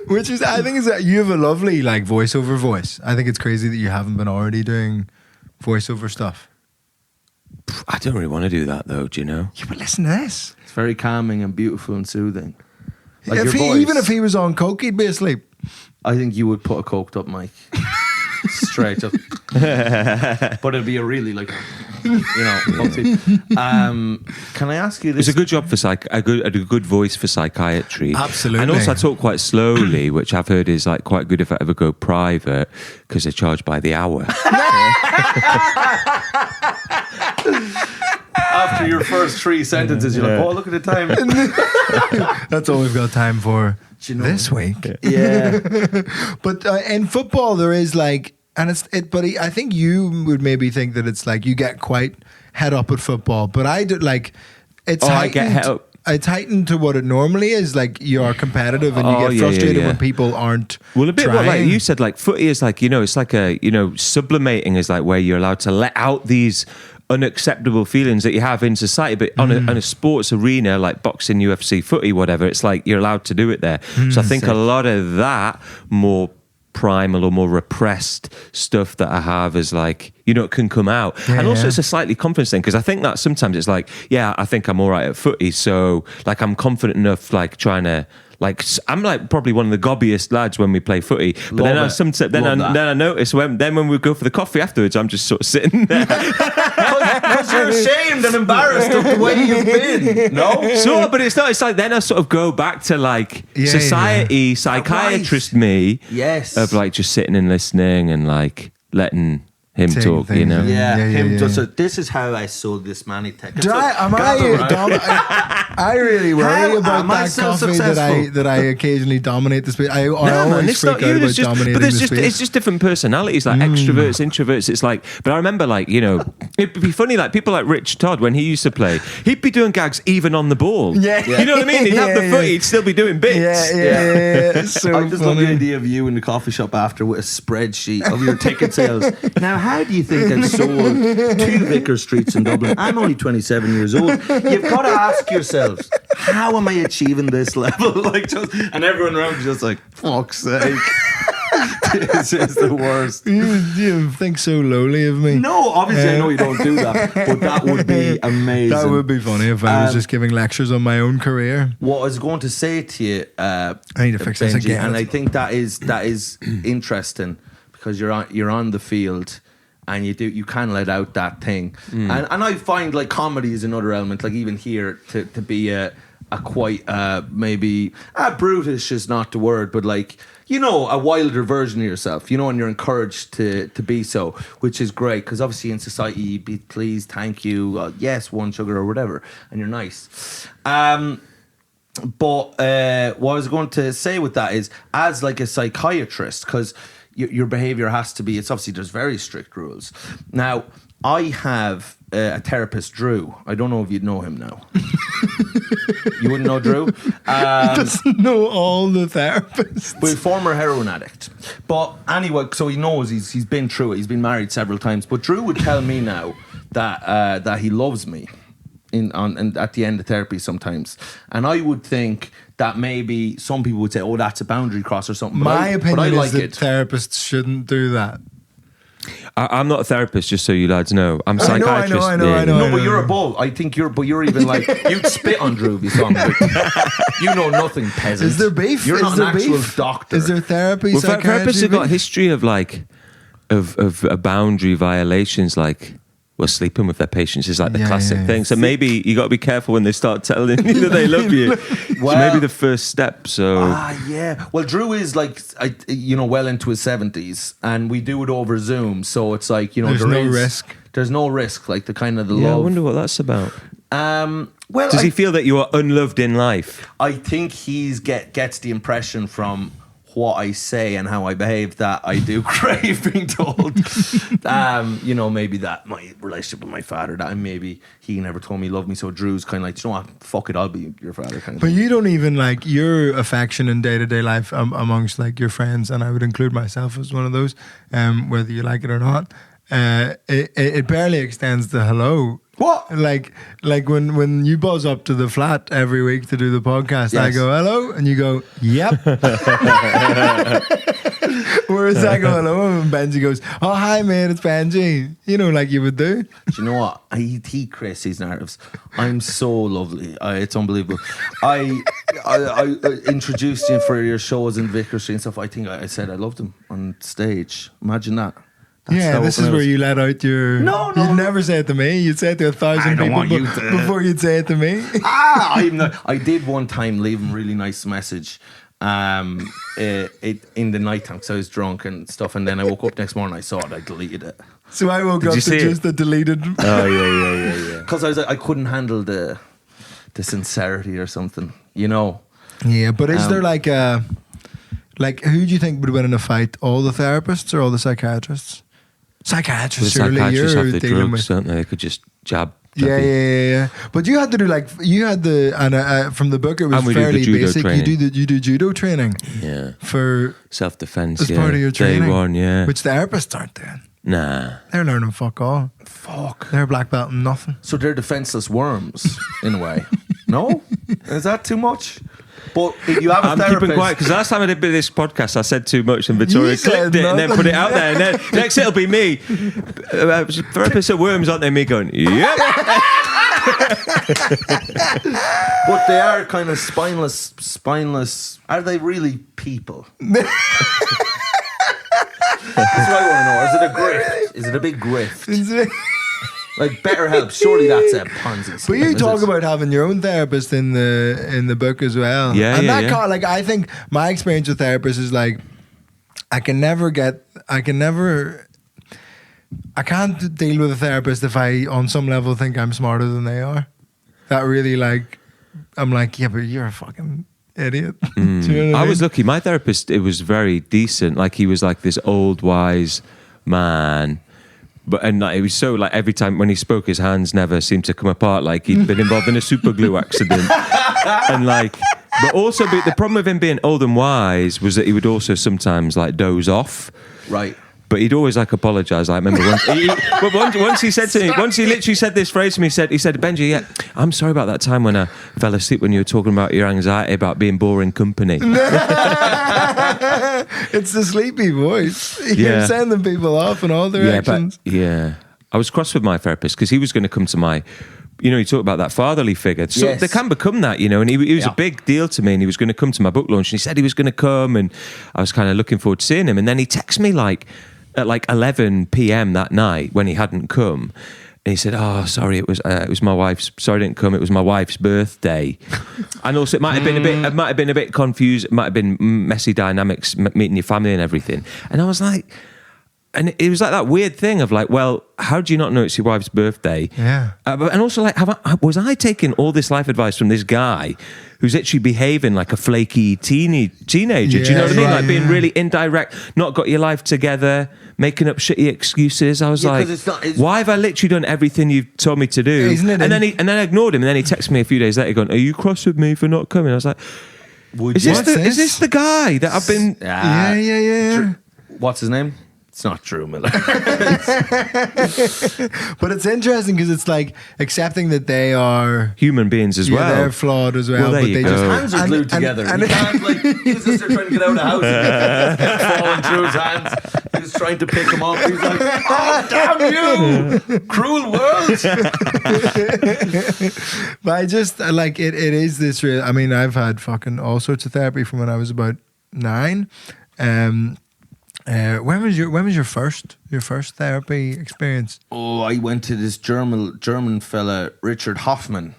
Which is, I think, is that you have a lovely like voiceover voice. I think it's crazy that you haven't been already doing voiceover stuff. I don't really want to do that though, do you know? Yeah, but listen to this. It's very calming and beautiful and soothing. Like your Even voice. if he was on coke, he'd be asleep. I think you would put a coked up mic. Straight up. But it'd be a really like, funky. Can I ask you this? It's a good job for a good voice for psychiatry. Absolutely. And also I talk quite slowly, which I've heard is like quite good if I ever go private because they're charged by the hour. After your first 3 sentences, you're like, oh, look at the time. That's all we've got time for this week. Yeah. But in football, there is like, and I think you would maybe think that it's like you get quite head up at football, but I do like, it's I get head up. It's heightened to what it normally is. Like you are competitive and you get yeah, frustrated yeah. when people aren't. Well, a bit what like trying. you said, like footy is like, it's like sublimating is like where you're allowed to let out these unacceptable feelings that you have in society, but on a sports arena like boxing, UFC, footy, whatever, it's like you're allowed to do it there. So I think a lot of that more primal or more repressed stuff that I have is like, it can come out. And also it's a slightly confidence thing, because I think that sometimes it's like, I think I'm all right at footy, so like I'm confident enough like trying to like I'm like probably one of the gobbiest lads when we play footy. But Love then it. I notice when we go for the coffee afterwards, I'm just sort of sitting there. Because you're ashamed and embarrassed of the way you've been. No? So, but it's not. It's like then I sort of go back to like society, psychiatrist me. Yes. Of like just sitting and listening and like letting him Taking talk, you things know. in. Yeah, Yeah. So this is how I sold this manic tech. I really worry How about am I that so coffee successful? that I occasionally dominate the space. I No, man, always it's freak not out you. about It's just, dominating but the it's space. just different personalities, like extroverts, introverts. It's like, but I remember, like, you know, it'd be funny, like people like Rich Todd when he used to play, he'd be doing gags even on the ball. Yeah. You know what I mean? He'd have the foot, he'd still be doing bits. Yeah. It's so I just love the funny. idea of you in the coffee shop after with a spreadsheet of your ticket sales. Now, how do you think I've sold 2 Vicar Streets in Dublin? I'm only 27 years old. You've got to ask yourselves, how am I achieving this level? And everyone around is just like, fuck's sake. This is the worst. You think so lowly of me. No, obviously I know you don't do that, but that would be amazing. That would be funny if I was just giving lectures on my own career. What I was going to say to you, I need to fix this Benji, again. and I think that is interesting because you're on the field and you can let out that thing, and I find like comedy is another element, like even here to be a quite maybe brutish is not the word, but like, you know, a wilder version of yourself, you know, and you're encouraged to be so, which is great because obviously in society you'd be please, thank you, yes, 1 sugar or whatever, and you're nice. But what I was going to say with that is, as like a psychiatrist, because your behavior has to be, it's obviously there's very strict rules. Now, I have a therapist, Drew. I don't know if you'd know him now. You wouldn't know Drew? Doesn't know all the therapists. Well, former heroin addict. But anyway, so he knows he's been through it. He's been married several times. But Drew would tell me now that he loves me and at the end of therapy sometimes. And I would think that maybe some people would say, oh, that's a boundary cross or something. My opinion like is that it. therapists shouldn't do that. I'm not a therapist, just so you lads know. I'm a I know, psychiatrist. I know. No, but you're above. I think you're even like, you'd spit on Drew if you saw him. You know nothing, peasant. Is there beef? You're not Is an there actual beef? doctor. Is there therapy? Well, psychiatry therapists have got a beef? history of like of boundary violations, like sleeping with their patients is like the classic thing. So maybe you got to be careful when they start telling you that they love you. Well, so maybe the first step. So yeah. Well, Drew is like, well into his 70s, and we do it over Zoom. So it's like, you know, There's no risk. There's no risk. Like the kind of the yeah, I love. wonder what that's about. Well, Does he feel that you are unloved in life? I think gets the impression from what I say and how I behave that I do crave being told. You know, maybe that my relationship with my father, that maybe he never told me he loved me, so Drew's kind of like, you know what, fuck it, I'll be your father kind of But thing. you don't even like your affection in day-to-day life amongst like your friends, and I would include myself as one of those, whether you like it or not. It barely extends to hello. What? Like when you buzz up to the flat every week to do the podcast, I Yes. go hello, and you go yep. Whereas I go hello, and Benji goes, oh hi mate, it's Benji. You know, like you would do. Do you know what? He creates these narratives. I'm so lovely. It's unbelievable. I introduced you for your shows in Vicar Street and stuff. I think I said I loved him on stage. Imagine that. That's Yeah, how this open is I where was. you let out your. No. You'd never say it to me. You'd say it to 1,000 I don't people want you to. before you'd say it to me. I did one time leave him a really nice message in the night time because I was drunk and stuff, and then I woke up next morning, I saw it, I deleted it So I woke up you to see just a deleted. Oh yeah. because I was like, I couldn't handle the sincerity or something, you know. Yeah, but is there like a. Like, who do you think would win in a fight? All the therapists or all the psychiatrists? Psychiatrists, The surely psychiatrists you're have the dealing drugs, with. don't they? They could just jab. Yeah. But you had to do and from the book it was And we do the fairly judo basic. training. You do judo training Yeah. for Self-defense. as part of your training. Day one, yeah. Which therapists aren't doing. Nah. They're learning fuck all. Fuck. They're black belt and nothing. So they're defenseless worms in a way. No, is that too much? But if you have a I'm therapist, keeping quiet because last time I did this podcast, I said too much and Vittorio You said clipped it and then put it out nothing. there. And then next it'll be me. Therapists are worms, aren't they? Me going, yep. But they are kind of spineless. Are they really people? That's what I want to know. Is it a grift? Is it a big grift? Like BetterHelp, surely that's a Ponzi scheme. But you talk about having your own therapist in the book as well. Yeah, and yeah, that yeah. kind of, like, I think my experience with therapists is like, I can't deal with a therapist if I, on some level, think I'm smarter than they are. That really, like, I'm like, yeah, but you're a fucking idiot. Do you know what I mean? was lucky. My therapist, it was very decent. Like, he was like this old, wise man. And like, it was so, like, every time when he spoke, his hands never seemed to come apart. Like, he'd been involved in a super glue accident. And like, but also the problem with him being old and wise was that he would also sometimes like doze off. Right. But he'd always like apologise. I remember once he said to me, once he literally said this phrase to me, he said, Benji, yeah, I'm sorry about that time when I fell asleep when you were talking about your anxiety about being boring company. It's the sleepy voice. Yeah. You're sending people off in all directions. Yeah. I was cross with my therapist because he was going to come to my, you talk about that fatherly figure. So Yes. they can become that, and he was a big deal to me, and he was going to come to my book launch, and he said he was going to come, and I was kind of looking forward to seeing him. And then he texted me at 11 p.m. that night when he hadn't come. And he said, "Oh, sorry, it was my wife's. Sorry, I didn't come. It was my wife's birthday." And also, it might have been a bit confused. It might have been messy dynamics, meeting your family and everything. And I was like, and it was like that weird thing of like, well, how do you not know it's your wife's birthday? Yeah. And also, like, was I taking all this life advice from this guy who's actually behaving like a flaky teenager? Do you know what I mean? Like being really indirect, not got your life together, making up shitty excuses. I was like, why have I literally done everything you've told me to do? Isn't it? And then I ignored him, and then he texted me a few days later going, "Are you cross with me for not coming?" I was like, is this the guy that I've been... Yeah. What's his name? It's not Drew Miller. But it's interesting because it's like accepting that they are human beings as well. They're flawed as well. Well, there but you they go. just Hands are glued together. You can't, like, he's just there trying to get out of the house and falling through his hands. He's trying to pick him up. He's like, "Oh, damn you! Cruel world!" But I just like it is this real. I mean, I've had fucking all sorts of therapy from when I was about 9. When was your first therapy experience? Oh, I went to this German fella, Richard Hoffman.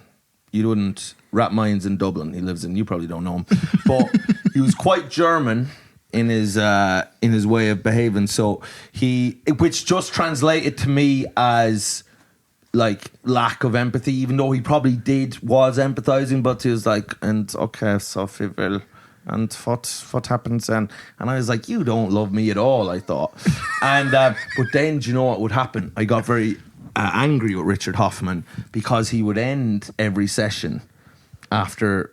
You wouldn't wrap minds in Dublin. He lives in. You probably don't know him, but he was quite German in his way of behaving. So which just translated to me as like lack of empathy, even though he probably was empathizing, but he was like, "And okay, so we will." And what happens then? And I was like, "You don't love me at all," I thought. And but then, do you know what would happen? I got very angry with Richard Hoffman because he would end every session after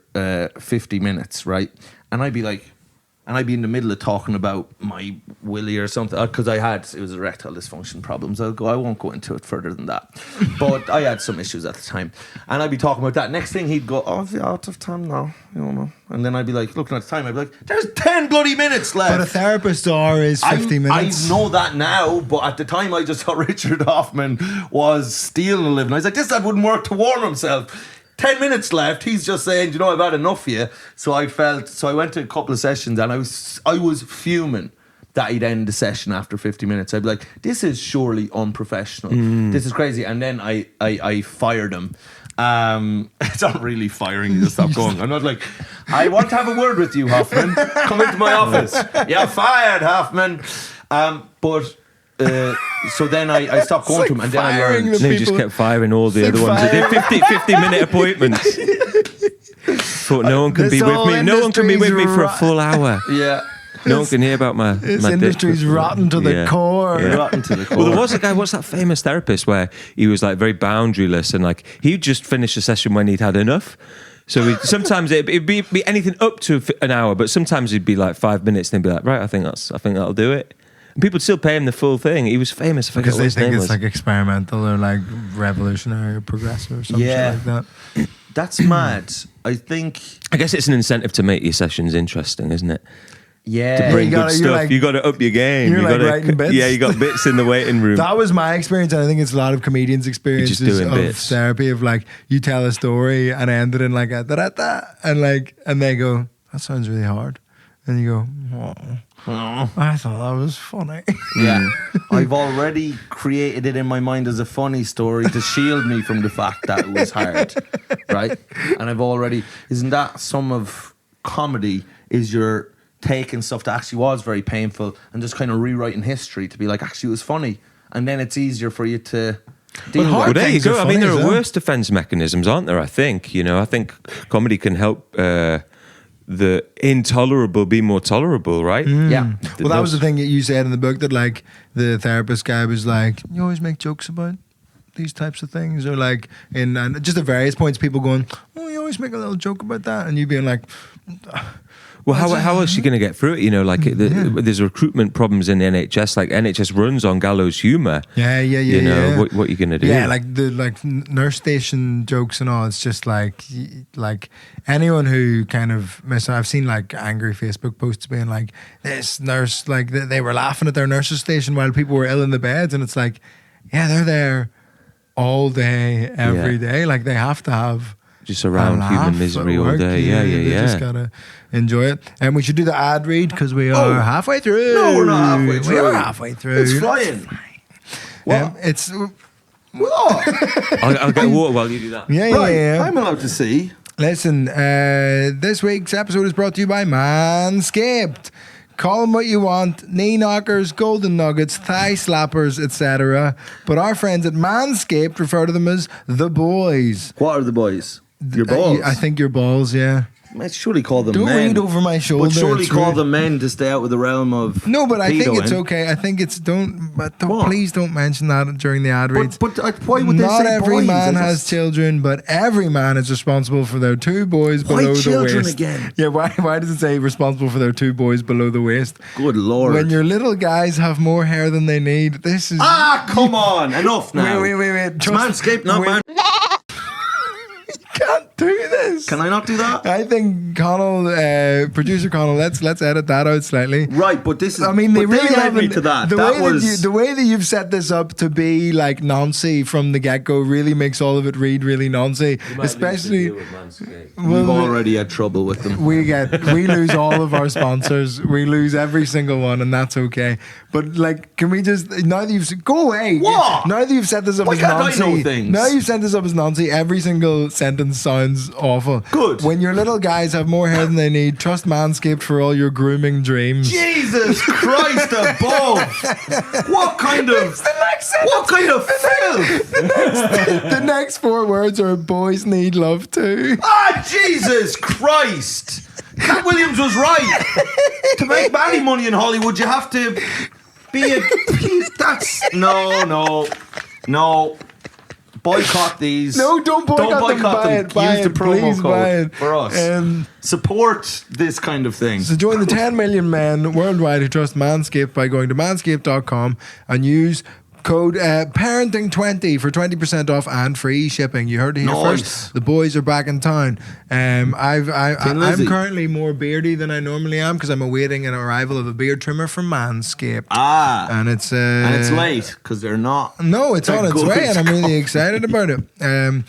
50 minutes, right? And I'd be like, in the middle of talking about my willy or something, because it was erectile dysfunction problems. I won't go into it further than that. But I had some issues at the time. And I'd be talking about that. Next thing he'd go, "Oh, we're out of time now. You know." And then I'd be like, looking at the time, I'd be like, "There's 10 bloody minutes left." But a therapist's hour is 50 minutes. I know that now, but at the time I just thought Richard Hoffman was stealing a living. I was like, this lad wouldn't work to warm himself. 10 minutes left. He's just saying, "You know, I've had enough of you." So I went to a couple of sessions and I was fuming that he'd end the session after 50 minutes. I'd be like, "This is surely unprofessional. This is crazy." And then I fired him. It's not really firing, you just stop going. I'm not like, "I want to have a word with you, Hoffman. Come into my office." "You're fired, Hoffman." But so then I stopped going to him, and then I learned. And he just kept firing all the other ones. He did 50-minute appointments. Thought no one can be with me. No one can be with me for a full hour. Yeah. No one can hear about my industry's rotten to the core. Yeah. Rotten to the core. Well, there was a guy, what's that famous therapist where he was like very boundaryless and like he'd just finish a session when he'd had enough. So sometimes it'd be anything up to an hour, but sometimes it'd be like 5 minutes and he'd be like, "Right, I think that'll do it." And people would still pay him the full thing. He was famous. Because they think it's like experimental or like revolutionary or progressive or something like that. That's mad. I guess it's an incentive to make your sessions interesting, isn't it? Yeah. to bring You gotta- good you're stuff. like- You got to up your game. you're You like gotta, writing bits. Yeah, you got bits in the waiting room. That was my experience, and I think it's a lot of comedians' experiences doing of bits. therapy. Of like, you tell a story and end it in like a da-da-da, and they go, "That sounds really hard," and you go, "Oh, I thought that was funny." Yeah. I've already created it in my mind as a funny story to shield me from the fact that it was hard. Right? And isn't that some of comedy, is you're taking stuff that actually was very painful and just kind of rewriting history to be like, actually it was funny. And then it's easier for you to deal hard Well, with. there you things are go. I funny mean, there as are well. worse defense mechanisms, aren't there? I think, I think comedy can help the intolerable be more tolerable, right? Yeah. Well, that was the thing that you said in the book, that like the therapist guy was like, "You always make jokes about these types of things," or like and just at various points, people going, "Oh, you always make a little joke about that," and you being like, Well, how else are you going to get through it? Like there's recruitment problems in the NHS. Like NHS runs on gallows humour. "Yeah, What are you going to do? Yeah, like the nurse station jokes and all. It's just like anyone who kind of I've seen like angry Facebook posts being like, "This nurse," like they were laughing at their nurse's station while people were ill in the beds, and it's like, yeah, they're there all day, every day. Like they have to have Just around human misery all day. They just gotta enjoy it. And we should do the ad read because we are halfway through. No, we're not halfway through. We are halfway through. It's flying. What? It's What? I'll get water while you do that. yeah. I'm allowed to see. Listen, this week's episode is brought to you by Manscaped. Call them what you want, knee knockers, golden nuggets, thigh slappers, etc. But our friends at Manscaped refer to them as the boys. What are the boys? Your balls? I think your balls, yeah. Let's surely call them Don't men. read over my shoulder. But surely it's call rude. them men to stay out of the realm of No, but I think it's pedoing. okay. I think it's What? please don't mention that during the ad reads. But why would they Not say every boys? man I has just- children, but every man is responsible for their two boys Why below the children waist. again? Yeah, why does it say responsible for their two boys below the waist? Good Lord. When your little guys have more hair than they need, this is come on. Enough now. Wait. It's Manscaped, not man. You can't do this. Can I not do that? I think Connell, producer Connell, let's edit that out slightly. Right, but this is. I mean, they but really led me haven't. to that. The That way was. the way that you've set this up to be like noncy from the get go really makes all of it read really noncy. Especially, We've already had trouble with them. we lose all of our sponsors. We lose every single one, and that's okay. But like, can we just now that you've go away? What? Now that you've set this up Why as can't I noncy, know things? now you've set this up as noncy. Every single sentence sounds awful. Good. When your little guys have more hair than they need, trust Manscaped for all your grooming dreams. Jesus Christ above! What kind of filth? The next four words are "boys need love too." Ah, Jesus Christ! Cat Williams was right. To make any money in Hollywood, you have to be a. That's no. Boycott these. No, don't boycott them. Buy it. Buy Use the it. promo Please code buy it. for us. Support this kind of thing. So join the 10 million men worldwide who trust Manscaped by going to manscaped.com and use code parenting20 for 20% off and free shipping. You heard it here Nice. first. The boys are back in town. I'm Lizzie. currently more beardy than I normally am because I'm awaiting an arrival of a beard trimmer from Manscaped. And it's late because they're not. No, it's They're on its good. way, and I'm really excited about it. And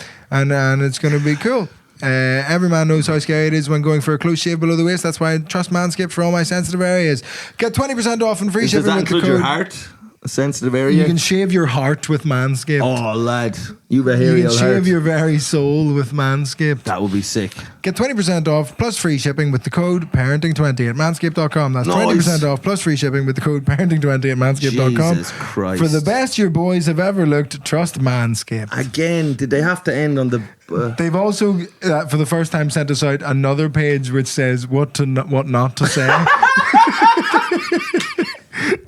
it's going to be cool. Every man knows how scary it is when going for a close shave below the waist. That's why I trust Manscaped for all my sensitive areas. Get 20% off and free Does shipping that with the include code. your heart? A sensitive area? You can shave your heart with Manscaped. Oh, lad. You've a you hairy can old shave heart. your very soul with Manscaped. That would be sick. Get 20% off plus free shipping with the code parenting20 at manscaped.com. That's Nice. 20% off plus free shipping with the code parenting20 at manscaped.com. Jesus Christ. For the best your boys have ever looked, trust Manscaped. Again, did they have to end on the... They've also, for the first time, sent us out another page which says what not to say.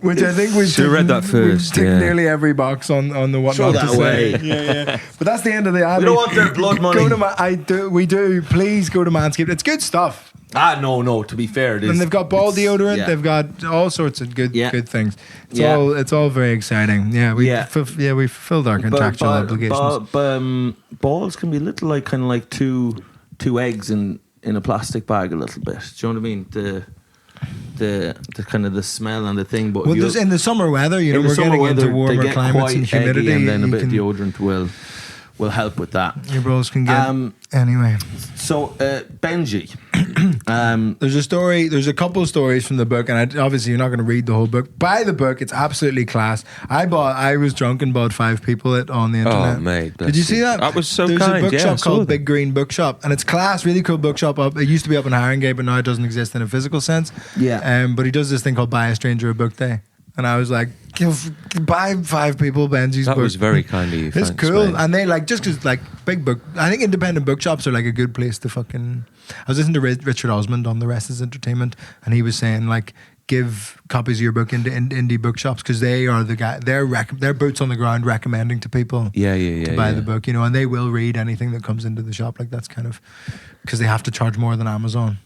Which I think we Should have read that first, Tick yeah. nearly every box on the what Throw not to that say. away. Yeah. But that's the end of the ad. We don't want their blood money. Go to we do. Please go to Manscaped. It's good stuff. No, to be fair, it is. And they've got ball deodorant. yeah. They've got all sorts of good things. Yeah. It's all very exciting. Yeah, we fulfilled our contractual obligations. Balls can be a little like kind of like two eggs in a plastic bag a little bit. Do you know what I mean? the kind of the smell and the thing. But Well, there's in the summer weather, you know, in the we're summer getting weather, into they warmer get climates quite and humidity, eggy, and then a you bit of can- deodorant will help with that. Your bros can get anyway. So Benji, There's a story. There's a couple of stories from the book, and obviously you're not going to read the whole book. Buy the book; it's absolutely class. I was drunk and bought 5 people it on the internet. Oh, mate, did you see that? That was so There's kind. a bookshop Yeah, I saw called that. Big Green Bookshop, and it's class. Really cool bookshop. It used to be up in Haringey, but now it doesn't exist in a physical sense. Yeah. But he does this thing called Buy a Stranger a Book Day, and I was like, buy 5 people Benji's book. That was very kind of you. It's Thanks, cool, mate. and they like just because like big book. I think independent bookshops are like a good place to fucking. I was listening to Richard Osmond on The Rest Is Entertainment, and he was saying like give copies of your book into indie bookshops because they are the guy. They're boots on the ground recommending to people. Yeah, to buy the book, you know, and they will read anything that comes into the shop. Like that's kind of because they have to charge more than Amazon.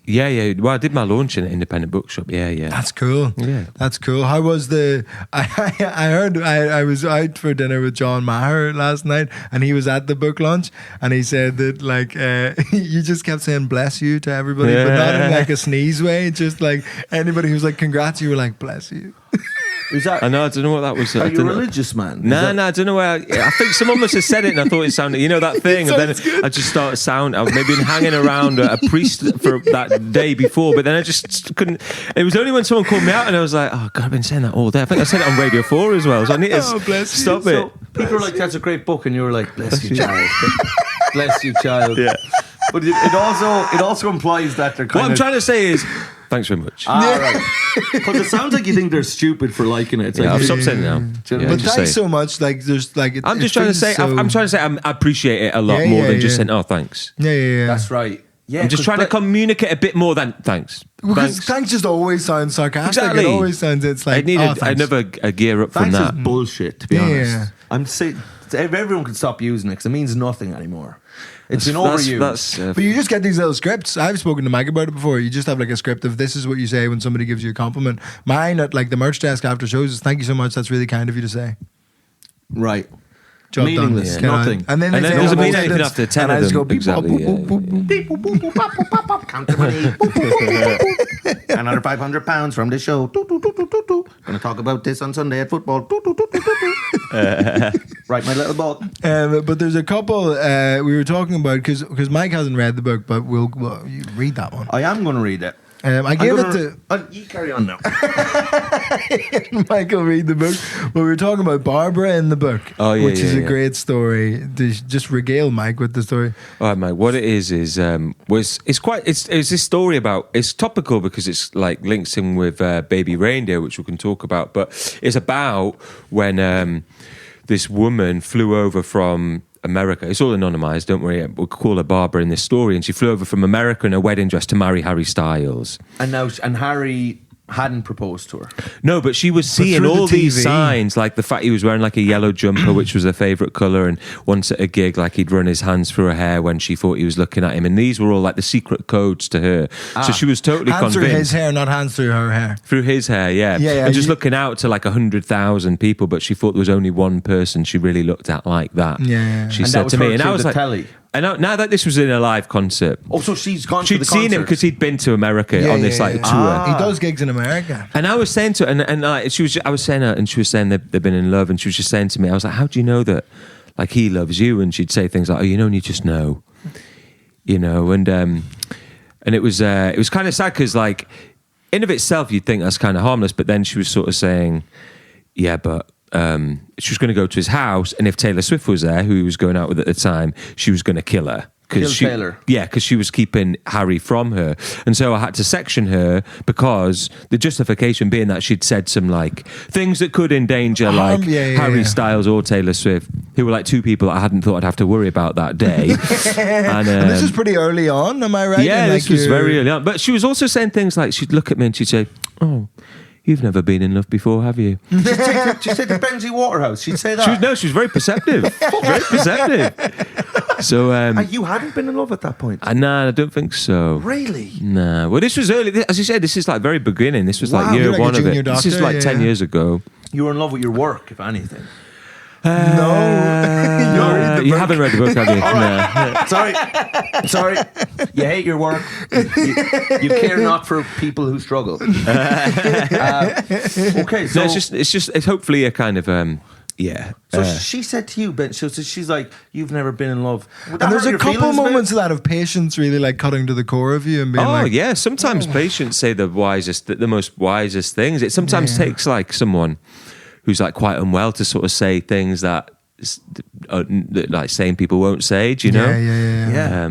Yeah. Well, I did my launch in an independent bookshop. Yeah. That's cool. Yeah. That's cool. How was the? I heard I was out for dinner with John Maher last night, and he was at the book launch, and he said that like you just kept saying "bless you" to everybody, but not in like a sneeze way. Just like anybody who's like "congrats," you were like "bless you." is that? I know. I don't know what that was. Are I you a don't know. religious man? Is No, that- I don't know where. I think someone must have said it, and I thought it sounded, you know, that thing. And then I just started sound. I've maybe been hanging around a priest for that day before, but then I just couldn't. It was only when someone called me out, and I was like, "Oh God, I've been saying that all day." I think I said it on Radio 4 as well, so I need to bless you. stop it. So people were like, "That's a great book," and you were like, "Bless you, child." Bless you, child. Yeah. But it also implies that they're kind What I'm trying to say is, thanks very much. right. Because it sounds like you think they're stupid for liking it. It's Yeah, like, I've stopped saying it now. Yeah, But just thanks say. so much. Like there's like I'm just trying to say. I'm trying to say. I appreciate it a lot more than just saying, "Oh, thanks." Yeah. That's right. Yeah, I'm just trying to communicate a bit more than thanks. Because thanks just always sounds sarcastic. Exactly. It always sounds. It's like I need thanks. another a gear up from Thanks that. is bullshit, to be Yeah. honest. I'm saying everyone can stop using it because it means nothing anymore. It's been overused. That's, But you just get these little scripts. I've spoken to Mike about it before. You just have like a script of this is what you say when somebody gives you a compliment. Mine at like the merch desk after shows is thank you so much. That's really kind of you to say. right. Job Meaningless, done. Get on. nothing. And then, they And then say it doesn't the whole mean anything sentence, after 10 and of I just them. go beep, Exactly, boop, yeah, boop, boop, boop, Beep, boop, boop, boop, pop, pop, pop, pop. Count the money. Boop, boop, boop, boop. Another £500 from the show. Gonna talk about this on Sunday at football. Right, my little book. But there's a couple we were talking about because Mike hasn't read the book, but we'll you read that one. I am going to read it. I gave it to You carry on now. Michael read the book, but we were talking about Barbara in the book, Oh, yeah, which is yeah, a yeah. great story. Just regale Mike with the story. All right, mate. What it is it's this story about, it's topical because it's like links in with Baby Reindeer, which we can talk about. But it's about when this woman flew over from America. It's all anonymized, don't worry. We'll call her Barbara in this story. And she flew over from America in a wedding dress to marry Harry Styles. And Harry hadn't proposed to her. No, but she was seeing through the all these TV. signs, like the fact he was wearing like a yellow jumper, which was her favourite colour, and once at a gig, like he'd run his hands through her hair when she thought he was looking at him, and these were all like the secret codes to her. So she was totally Hands convinced. through his hair, not hands through her hair. Through his hair, yeah. Yeah, And just looking out to like 100,000 people, but she thought there was only one person she really looked at like that. Yeah. She And said that was to her me, and through I was the like, telly. and now that this was in a live concert, Oh, so she's gone to she'd the seen him concert. because he'd been to America on this like tour. He does gigs in America. And I was saying to her, and like, I was saying her, and she was saying they've been in love, and she was just saying to me, I was like, how do you know that, like, he loves you? And she'd say things like, oh, you know, and you just know, you know, and it was kind of sad because, like, in of itself, you'd think that's kind of harmless, but then she was sort of saying, yeah, but she was going to go to his house, and if Taylor Swift was there, who he was going out with at the time, she was going to kill her. Kill She, Taylor. yeah, because she was keeping Harry from her. And so I had to section her because the justification being that she'd said some like things that could endanger like Harry Styles or Taylor Swift, who were like two people I hadn't thought I'd have to worry about that day. And this was pretty early on, am I right? Yeah, And, this was very early on. But she was also saying things like, she'd look at me and she'd say, oh, you've never been in love before, have you? She said to Benji Waterhouse. She'd say that. She was very perceptive. Very perceptive. So, You hadn't been in love at that point. nah, I don't think so. Really? Nah. Well, this was early. As you said, this is like very beginning. This was Wow, like year you're like a one of junior it. This is doctor, like 10 yeah. years ago. You were in love with your work, if anything. No. You haven't read the book, have you? Right. Sorry. You hate your work. You care not for people who struggle. Okay, so No, it's hopefully a kind of So she said to you, Ben. She's like, "You've never been in love." And there's a couple moments of that of patients really like cutting to the core of you and being like, yeah. Sometimes patients say the most wisest things. It sometimes takes like someone who's like quite unwell to sort of say things that like sane people won't say. Do you know? Yeah.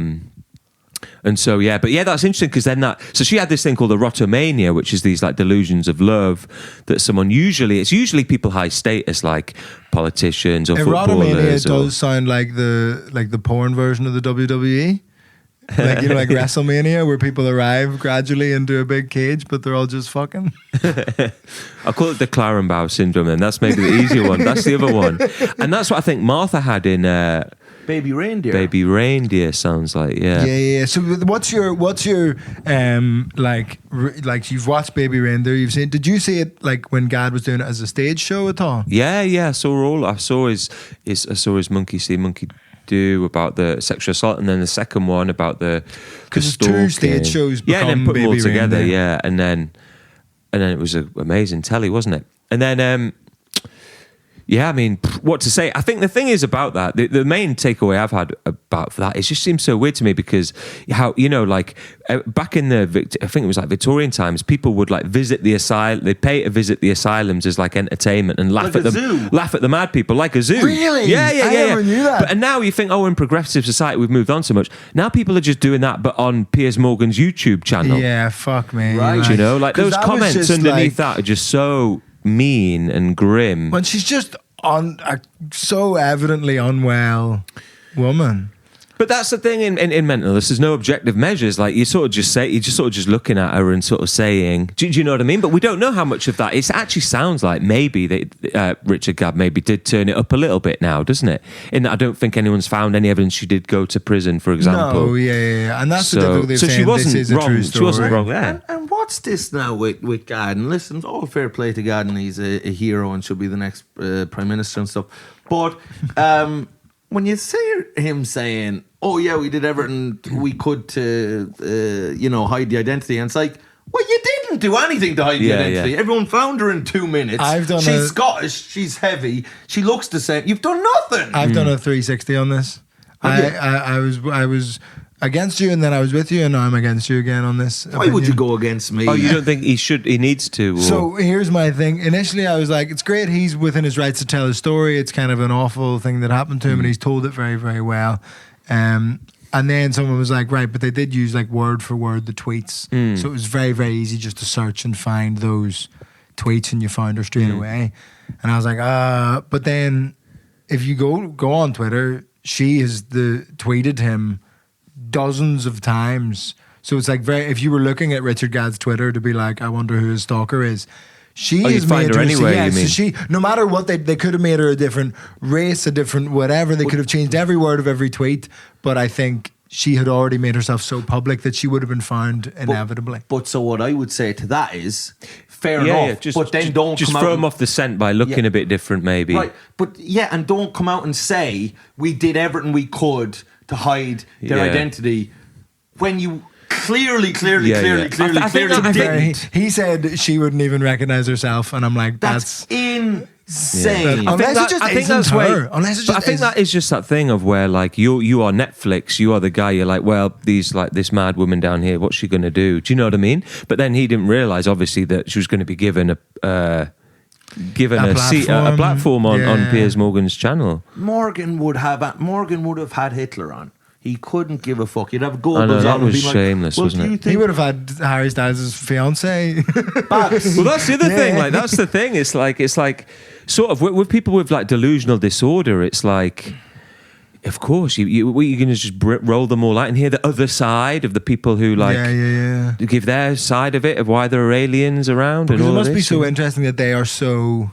And so but that's interesting because then so she had this thing called erotomania, which is these like delusions of love that it's usually people high status like politicians or Erotomania footballers. does sound like the porn version of the WWE. Like, you know, like WrestleMania, where people arrive gradually into a big cage, but they're all just fucking. I call it the Clarenbau syndrome, and that's maybe the easier one. That's the other one, and that's what I think Martha had in Baby Reindeer. Baby Reindeer sounds like, yeah. So what's your like you've watched Baby Reindeer? You've seen? Did you see it like when Gad was doing it as a stage show at all? Yeah. I saw his Monkey See, Monkey Do about the sexual assault, and then the second one about the because two stage shows. Yeah, and then put them all together. Reindeer. Yeah, and then it was an amazing telly, wasn't it? And then. Yeah, I mean, what to say? I think the thing is about that, the main takeaway I've had about that, it just seems so weird to me because how, you know, like back in I think it was like Victorian times, people would like visit the asylum, they'd pay to visit the asylums as like entertainment and laugh like at laugh at the mad people like a zoo. Really? Yeah. I never knew that. And now you think, in progressive society we've moved on so much. Now people are just doing that, but on Piers Morgan's YouTube channel. Yeah, fuck me. Right. You know, like those comments underneath like, that are just so mean and grim. When she's just so evidently unwell woman. But that's the thing in mental illness. There's no objective measures. Like you're just looking at her and sort of saying, do you know what I mean? But we don't know how much of that. It actually sounds like maybe that Richard Gabb maybe did turn it up a little bit now, doesn't it? In that I don't think anyone's found any evidence she did go to prison, for example. No, yeah. And that's the difficulty of saying she wasn't this is wrong. a true story. She wasn't wrong there. And what's this now with Gordon? Listen, it's all fair play to Gordon. He's a hero and should be the next Prime Minister and stuff. But when you see him saying, "Oh yeah, we did everything we could to, hide the identity," and it's like, well, you didn't do anything to hide the identity. Yeah. Everyone found her in 2 minutes. She's Scottish. She's heavy. She looks the same. You've done nothing. I've done a 360 on this. I was against you, and then I was with you, and now I'm against you again on this. Why would you go against me? Oh, you don't think he needs to? Or? So here's my thing. Initially, I was like, it's great. He's within his rights to tell his story. It's kind of an awful thing that happened to him, and he's told it very, very well. And then someone was like, right, but they did use like word for word the tweets. So it was very, very easy just to search and find those tweets, and you found her straight away. And I was like, but then if you go on Twitter, she has tweeted him dozens of times. So it's like if you were looking at Richard Gadd's Twitter to be like, I wonder who his stalker is. She is find her anyway. Yeah, you mean? so she, no matter what, they could have made her a different race, a different whatever. They could have changed every word of every tweet. But I think she had already made herself so public that she would have been found inevitably. But so what I would say to that is, fair enough. But then don't just come throw out them off the scent by looking a bit different, maybe. Right, but and don't come out and say we did everything we could to hide their identity when you clearly didn't. He said she wouldn't even recognize herself, and I'm like, that's insane. Unless it just isn't her. Unless it just I think that is just that thing of where like you are Netflix, you are the guy. You're like, well, this mad woman down here, what's she going to do? Do you know what I mean? But then he didn't realize, obviously, that she was going to be given a platform on Piers Morgan's channel. Morgan would have had Hitler on. He couldn't give a fuck. You'd have Goebbels on. That was like, shameless, wasn't it? He would have had Harry Styles' fiance. Well, that's the other thing. Like, that's the thing. It's like sort of with people with like delusional disorder. It's like, of course, you're going to just roll them all out and hear the other side of the people who like give their side of it of why there are aliens around. Because and all it must this. be so interesting that they are so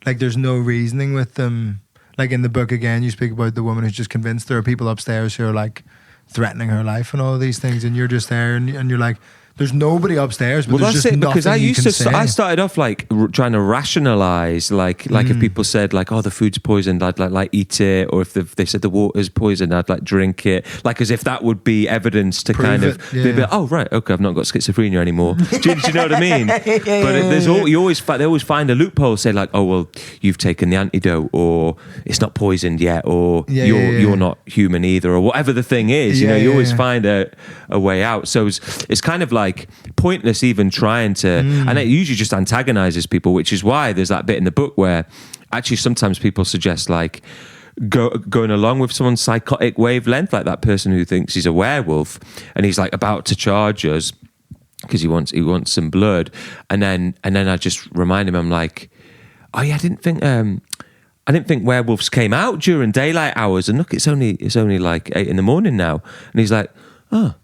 like there's no reasoning with them. Like in the book again, you speak about the woman who's just convinced there are people upstairs who are like threatening her life and all of these things, and you're just there and you're like, There's nobody upstairs, but Well, there's that's just it, because I nothing you used can to. say. I started off like trying to rationalize, like if people said like, "Oh, the food's poisoned," I'd like eat it, or if they said the water's poisoned, I'd like drink it, like as if that would be evidence to Prove kind it, of yeah. be a bit, "Oh, right, okay, I've not got schizophrenia anymore." Do you know what I mean? But there's they always find a loophole, say like, "Oh, well, you've taken the antidote, or it's not poisoned yet, or you're not human either, or whatever the thing is." You know, you always find a way out. So it's kind of like pointless even trying to, and it usually just antagonizes people, which is why there's that bit in the book where actually sometimes people suggest like going along with someone's psychotic wavelength, like that person who thinks he's a werewolf and he's like about to charge us because he wants some blood, and then I just remind him, I'm like, oh yeah, I didn't think werewolves came out during daylight hours, and look, it's only like 8 a.m. now, and he's like, oh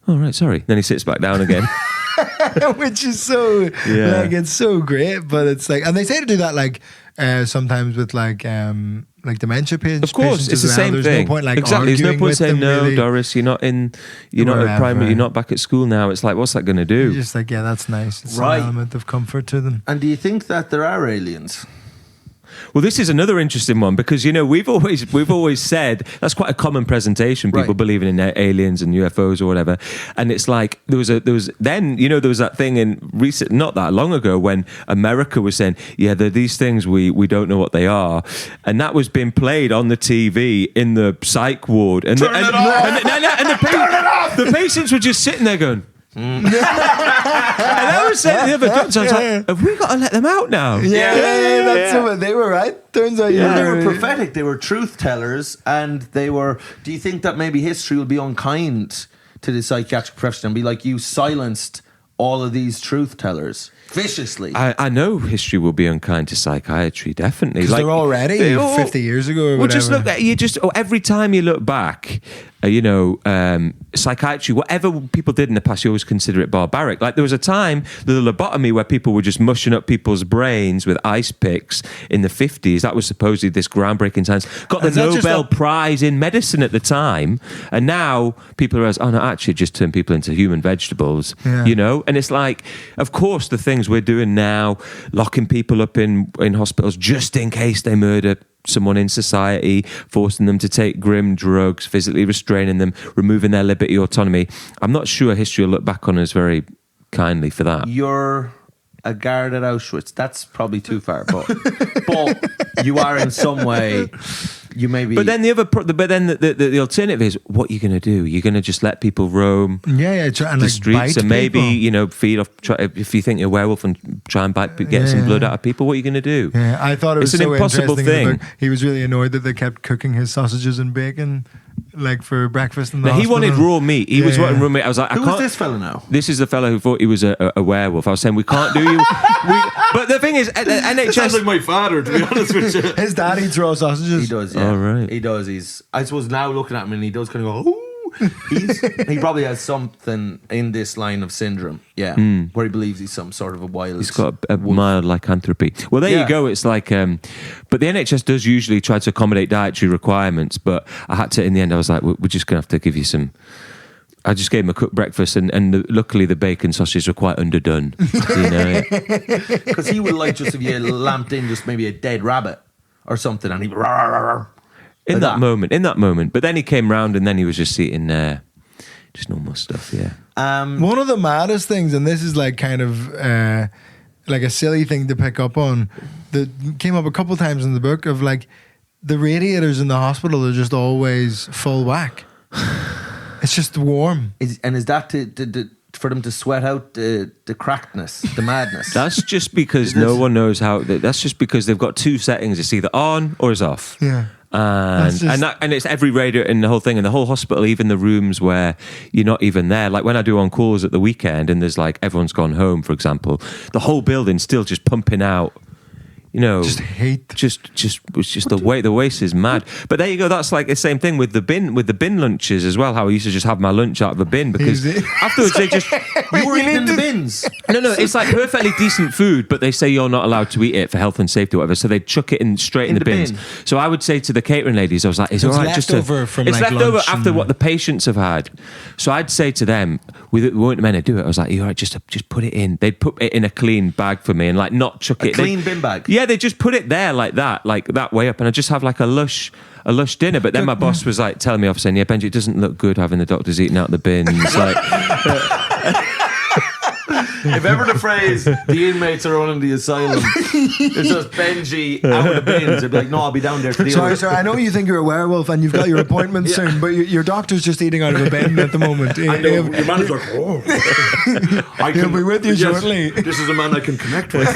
right, sorry. Then he sits back down again. Which is so like, it's so great, but it's like, and they say to do that like sometimes with like dementia patients. Of course, it's the same There's thing. no point like exactly. There's no arguing point with saying them, no, really. Doris. You're not at primary. You're not back at school now. It's like, what's that going to do? You're just like, yeah, that's nice. It's Right. an element of comfort to them. And do you think that there are aliens? Well, this is another interesting one because, you know, we've always said that's quite a common presentation. People Right. believing in aliens and UFOs or whatever, and it's like there was that thing in recent, not that long ago, when America was saying, yeah, there are these things we don't know what they are, and that was being played on the TV in the psych ward, and the patients were just sitting there going. And I was saying to the other doctors, I was like, have we got to let them out now? Yeah, that's what they were, right? Turns out They were prophetic. They were truth tellers, and they were. Do you think that maybe history will be unkind to the psychiatric profession and be like, you silenced all of these truth tellers viciously? I know history will be unkind to psychiatry, definitely. Because they're already 50 years ago or well, whatever. just look at every time you look back, psychiatry, whatever people did in the past, you always consider it barbaric. Like there was a time, the lobotomy, where people were just mushing up people's brains with ice picks in the 50s. That was supposedly this groundbreaking science. Got the Nobel Prize in medicine at the time. And now people realize, oh no, actually it just turned people into human vegetables, you know? And it's like, of course, the things we're doing now, locking people up in hospitals just in case they murder someone in society, forcing them to take grim drugs, physically restraining them, removing their liberty, autonomy. I'm not sure history will look back on us very kindly for that. You're a guard at Auschwitz. That's probably too far, but you are in some way. You may be. But then the alternative is, what are you going to do? You're going to just let people roam and the like streets bite and maybe people. Feed off. If you think you're a werewolf and try and get some blood out of people, what are you going to do? Yeah, I thought it was It's an so impossible interesting in the thing. book. He was really annoyed that they kept cooking his sausages and bacon like for breakfast in the Now, he hospital. wanted raw meat. He was wanting raw meat. I was like, who is this fella now? This is the fellow who thought he was a werewolf. I was saying, we can't do you. But the thing is, NHS. Sounds like my father, to be honest with you. His dad eats raw sausages. He does, yeah. Oh, right. He does. I suppose now looking at him, and he does kind of go, ooh. He probably has something in this line of syndrome, where he believes he's some sort of a wild. He's got a mild lycanthropy. Well, there you go. It's like, but the NHS does usually try to accommodate dietary requirements. But I had to, in the end, I was like, we're just going to have to give you some. I just gave him a cooked breakfast, and luckily the bacon sausages were quite underdone. You know, because he would like just if you lamped in just maybe a dead rabbit or something, and he in that moment. But then he came round, and then he was just eating just normal stuff. Yeah. One of the maddest things, and this is like kind of like a silly thing to pick up on, that came up a couple times in the book, of like the radiators in the hospital are just always full whack. It's just warm. Is that for them to sweat out the crackedness, the madness? That's just because no one knows how. That's just because they've got two settings. It's either on or it's off. Yeah. And it's every radiator in the whole thing, in the whole hospital, even the rooms where you're not even there. Like when I do on calls at the weekend and there's like everyone's gone home, for example, the whole building's still just pumping out, Just hate. The waste is mad. But there you go. That's like the same thing with the bin lunches as well. How I used to just have my lunch out of a bin because afterwards they just you were eating in the bins. No, it's like perfectly decent food, but they say you're not allowed to eat it for health and safety or whatever. So they chuck it in straight in the bins. bin. So I would say to the catering ladies, I was like, "It's all right, just leftover it's leftover after what the patients have had." So I'd say to them, we weren't meant to do it. I was like, "You're all right, just put it in." They'd put it in a clean bag for me and like not chuck it. Clean bin bag. Yeah, they just put it there like that way up, and I just have like a lush dinner. But then my boss was like telling me off saying, "Yeah, Benji, it doesn't look good having the doctors eating out the bins." Like, if ever the phrase "the inmates are running the asylum," it's just Benji out of the bins. I'd be like, "No, I'll be down there to deal with it." Sorry, I know you think you're a werewolf and you've got your appointment soon, but your doctor's just eating out of a bin at the moment. I know, your manager's like, "Oh, he'll be with you shortly." This is a man I can connect with.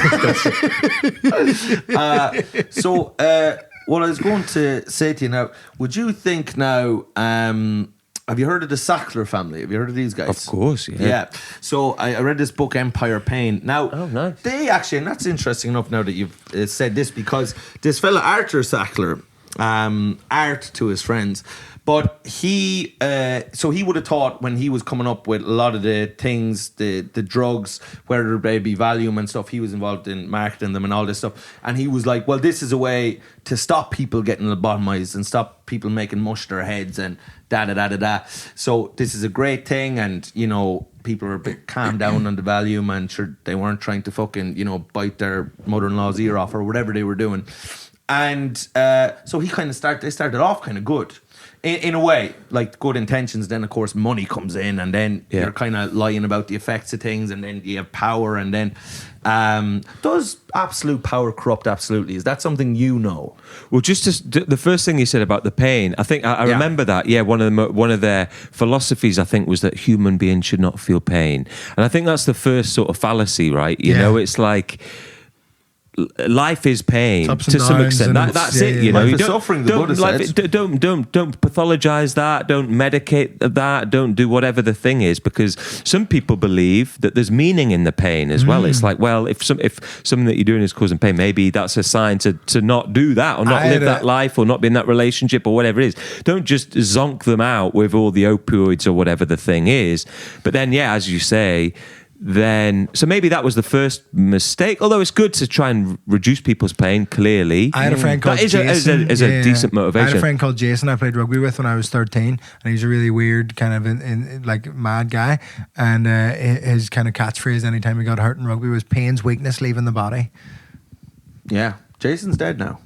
What I was going to say to you now, would you think now, have you heard of the Sackler family? Have you heard of these guys? of course, yeah. Yeah. So I read this book, Empire Pain. Now, nice. they actually, and that's interesting enough now that you've said this, because this fella, Arthur Sackler, Art to his friends, but he would have thought when he was coming up with a lot of the things, the drugs, whether they be Valium and stuff, he was involved in marketing them and all this stuff. And he was like, well, this is a way to stop people getting lobotomized and stop people making mush their heads and da-da-da-da-da. So this is a great thing, and, people are a bit calmed down on the Valium, and sure, they weren't trying to fucking, bite their mother-in-law's ear off or whatever they were doing. And so they started off kind of good. In a way, like good intentions, then of course money comes in, and then you're kind of lying about the effects of things, and then you have power, and then does absolute power corrupt absolutely? Is that something you know? Well, the first thing you said about the pain, I think I remember that. Yeah, one of their philosophies, I think, was that human beings should not feel pain, and I think that's the first sort of fallacy, right? You know, it's like, life is pain to some extent. That's it. You know, life is suffering. The Buddha said. Don't pathologize that. Don't medicate that. Don't do whatever the thing is, because some people believe that there's meaning in the pain as well. It's like, well, if something that you're doing is causing pain, maybe that's a sign to not do that, or not live that life, or not be in that relationship, or whatever it is. Don't just zonk them out with all the opioids or whatever the thing is. But then, yeah, as you say, so maybe that was the first mistake, although it's good to try and reduce people's pain, clearly. I had a friend called Jason. Is a decent motivation. I had a friend called Jason I played rugby with when I was 13, and he's a really weird kind of like mad guy, and his kind of catchphrase anytime he got hurt in rugby was "pain's weakness leaving the body." Yeah, Jason's dead now.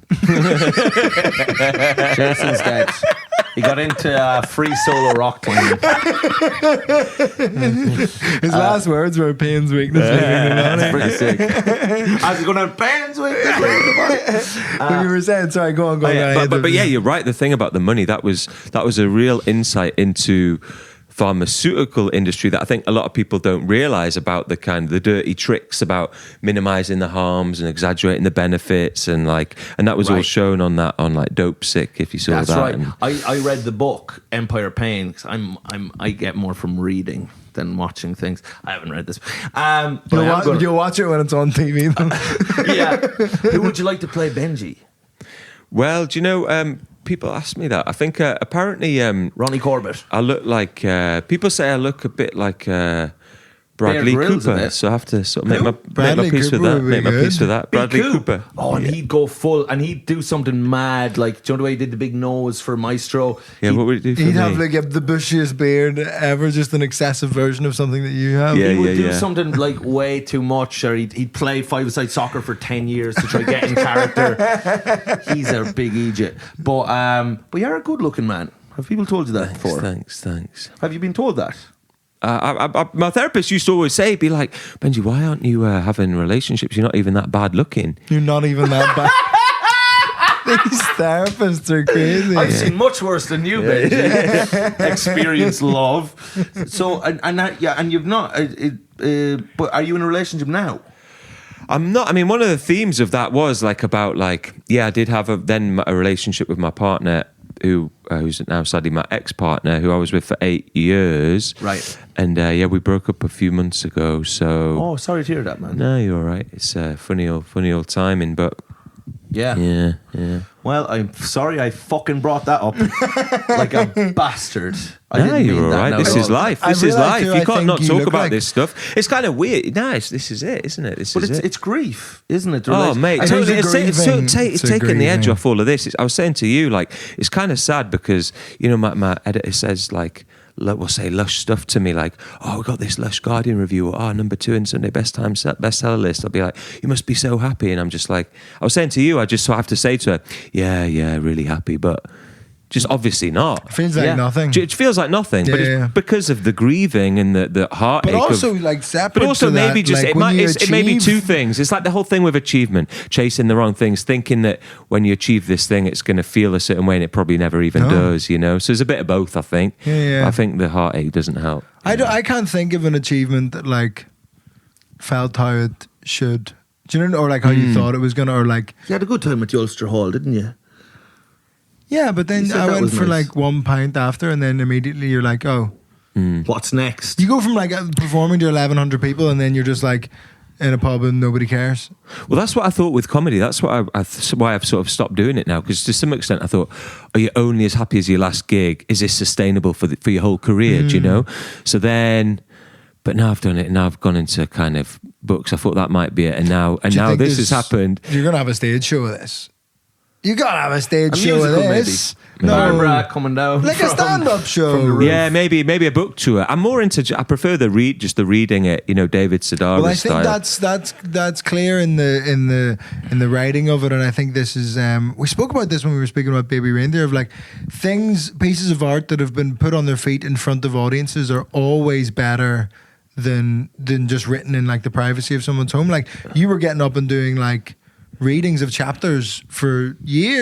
Jason's dead. He got into free solo rock climbing. His last words were "pain's weakness leaving the body." That's pretty sick. I was going to "pain's weakness leaving the body." But you were saying, sorry, go on. But yeah, you're right. The thing about the money, that was a real insight into pharmaceutical industry that I think a lot of people don't realize about, the dirty tricks about minimizing the harms and exaggerating the benefits, and that was all shown on Dope Sick, if you saw that. That's right. I read the book Empire Pain, because I get more from reading than watching things. I haven't read this. You'll watch it when it's on TV though. Yeah. Who would you like to play Benji? Well, do you know, people ask me that. I think apparently Ronnie Corbett. I look like people say I look a bit like Bradley Cooper, so I have to sort of make my peace with that. Make my peace with that. Bradley Cooper. Oh, and he'd go full, and he'd do something mad, like, do you know the way he did the big nose for Maestro? Yeah, what would he do for me? He'd have like the bushiest beard ever, just an excessive version of something that you have. He would do something like way too much, or he'd play five-a-side soccer for 10 years to try get in character. He's a big idiot. But you're a good-looking man. Have people told you that before? Thanks. Have you been told that? My therapist used to always say, be like, Benji, why aren't you having relationships? You're not even that bad looking. You're not even that bad. These therapists are crazy. I've seen much worse than you, Benji. Experienced love. So, and you've not. But are you in a relationship now? I'm not. I mean, one of the themes of that was I did have a relationship with my partner, who's now sadly my ex-partner, who I was with for 8 years. Right. And we broke up a few months ago. So. Oh, sorry to hear that, man. No, you're all right. It's funny old timing, but Yeah. Well, I'm sorry I fucking brought that up like a bastard. I No, didn't you're mean all that. right. No, This no. is life. I This is realised life. who You I can't think not you talk look about like. this stuff. It's kind of weird. Nice. This is it, isn't it? This But is it. it's grief, isn't it? Oh, mate, I think totally. it's It's a taking the edge grieving. off all of this. I was saying to you, like, it's kind of sad because, you know, my editor says, like, we'll say lush stuff to me, like, oh, we got this Lush Guardian review, or number 2 in Sunday bestseller list. I'll be like, you must be so happy. And I'm just like, I was saying to you, I just so have to say to her, yeah, really happy, but just obviously not. Feels like Yeah. nothing. It feels like nothing, but Yeah. it's because of the grieving and the heartache. But also, of, like, separate but also to maybe that, just like, it when might you it may be achieve- 2 things. It's like the whole thing with achievement, chasing the wrong things, thinking that when you achieve this thing, it's going to feel a certain way, and it probably never even No. does. You know, so there's a bit of both. I think. Yeah. I think the heartache doesn't help. I can't think of an achievement that like felt how it should. Do you know, or like how you thought it was gonna, or like You had a good time at the Ulster Hall, didn't you? yeah. But then You said I that went was for nice. like 1 pint after, and then immediately you're like, oh, What's next? you go from like performing to 1,100 people, and then you're just like in a pub and nobody cares. Well, that's what I thought with comedy. That's what why I've sort of stopped doing it now. Because to some extent, I thought, are you only as happy as your last gig? Is this sustainable for your whole career? Do you know? So then, but now I've done it, and now I've gone into kind of books. I thought that might be it, and now Do you this think has there's- happened. You're gonna have a stage show of this. You gotta have a stage A show of musical, this. maybe. Barbara coming down. Like a from- stand-up show. from the roof. Yeah, maybe a book tour. I'm more into. I prefer the reading it. You know, David Sedaris Well, I style. think that's clear in the writing of it, and I think this is. We spoke about this when we were speaking about Baby Reindeer, of like pieces of art that have been put on their feet in front of audiences are always better than just written in like the privacy of someone's home. Like you were getting up and doing like readings of chapters for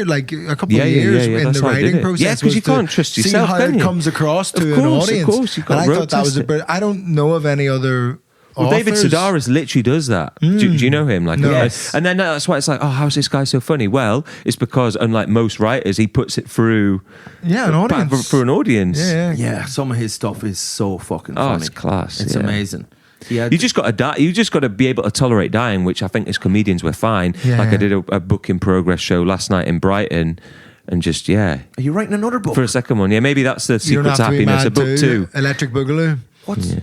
like a couple of years in That's the how I did writing it. process. Yeah, 'cause was you to can't trust yourself, see how can it you? comes across to Of an course, audience. of course, you've got and to I thought that was road test I don't know of any other. Well, David authors. Sedaris literally does that. Do you know him? Like, No. Yes. And then that's why it's like, oh, how's this guy so funny? Well, it's because unlike most writers, he puts it through Yeah, an audience. for an audience. Yeah. Yeah, some of his stuff is so fucking funny. Oh, it's class, It's yeah. amazing. Yeah, You just got to die. You just got to be able to tolerate dying, which I think as comedians we're fine. Yeah, like I yeah. did a book in progress show last night in Brighton, and just Are you writing another book? for a second one. Yeah, maybe that's the You don't secret to have to be happiness. mad A book too. too. Electric Boogaloo. What's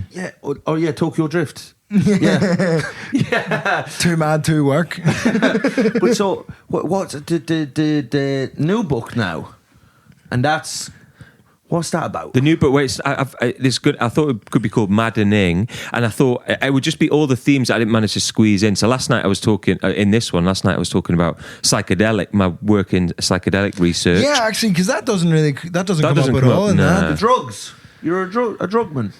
Oh yeah, Tokyo Drift. Yeah. Too mad to work. But so what's the new book now? And what's that about? The new book, where this good. I thought it could be called Maddening, and I thought it would just be all the themes that I didn't manage to squeeze in. So last night I was talking in this one. Last night I was talking about my work in psychedelic research. Yeah, actually, because that doesn't come doesn't up at come all up, in nah. that. The drugs. You're a drugman.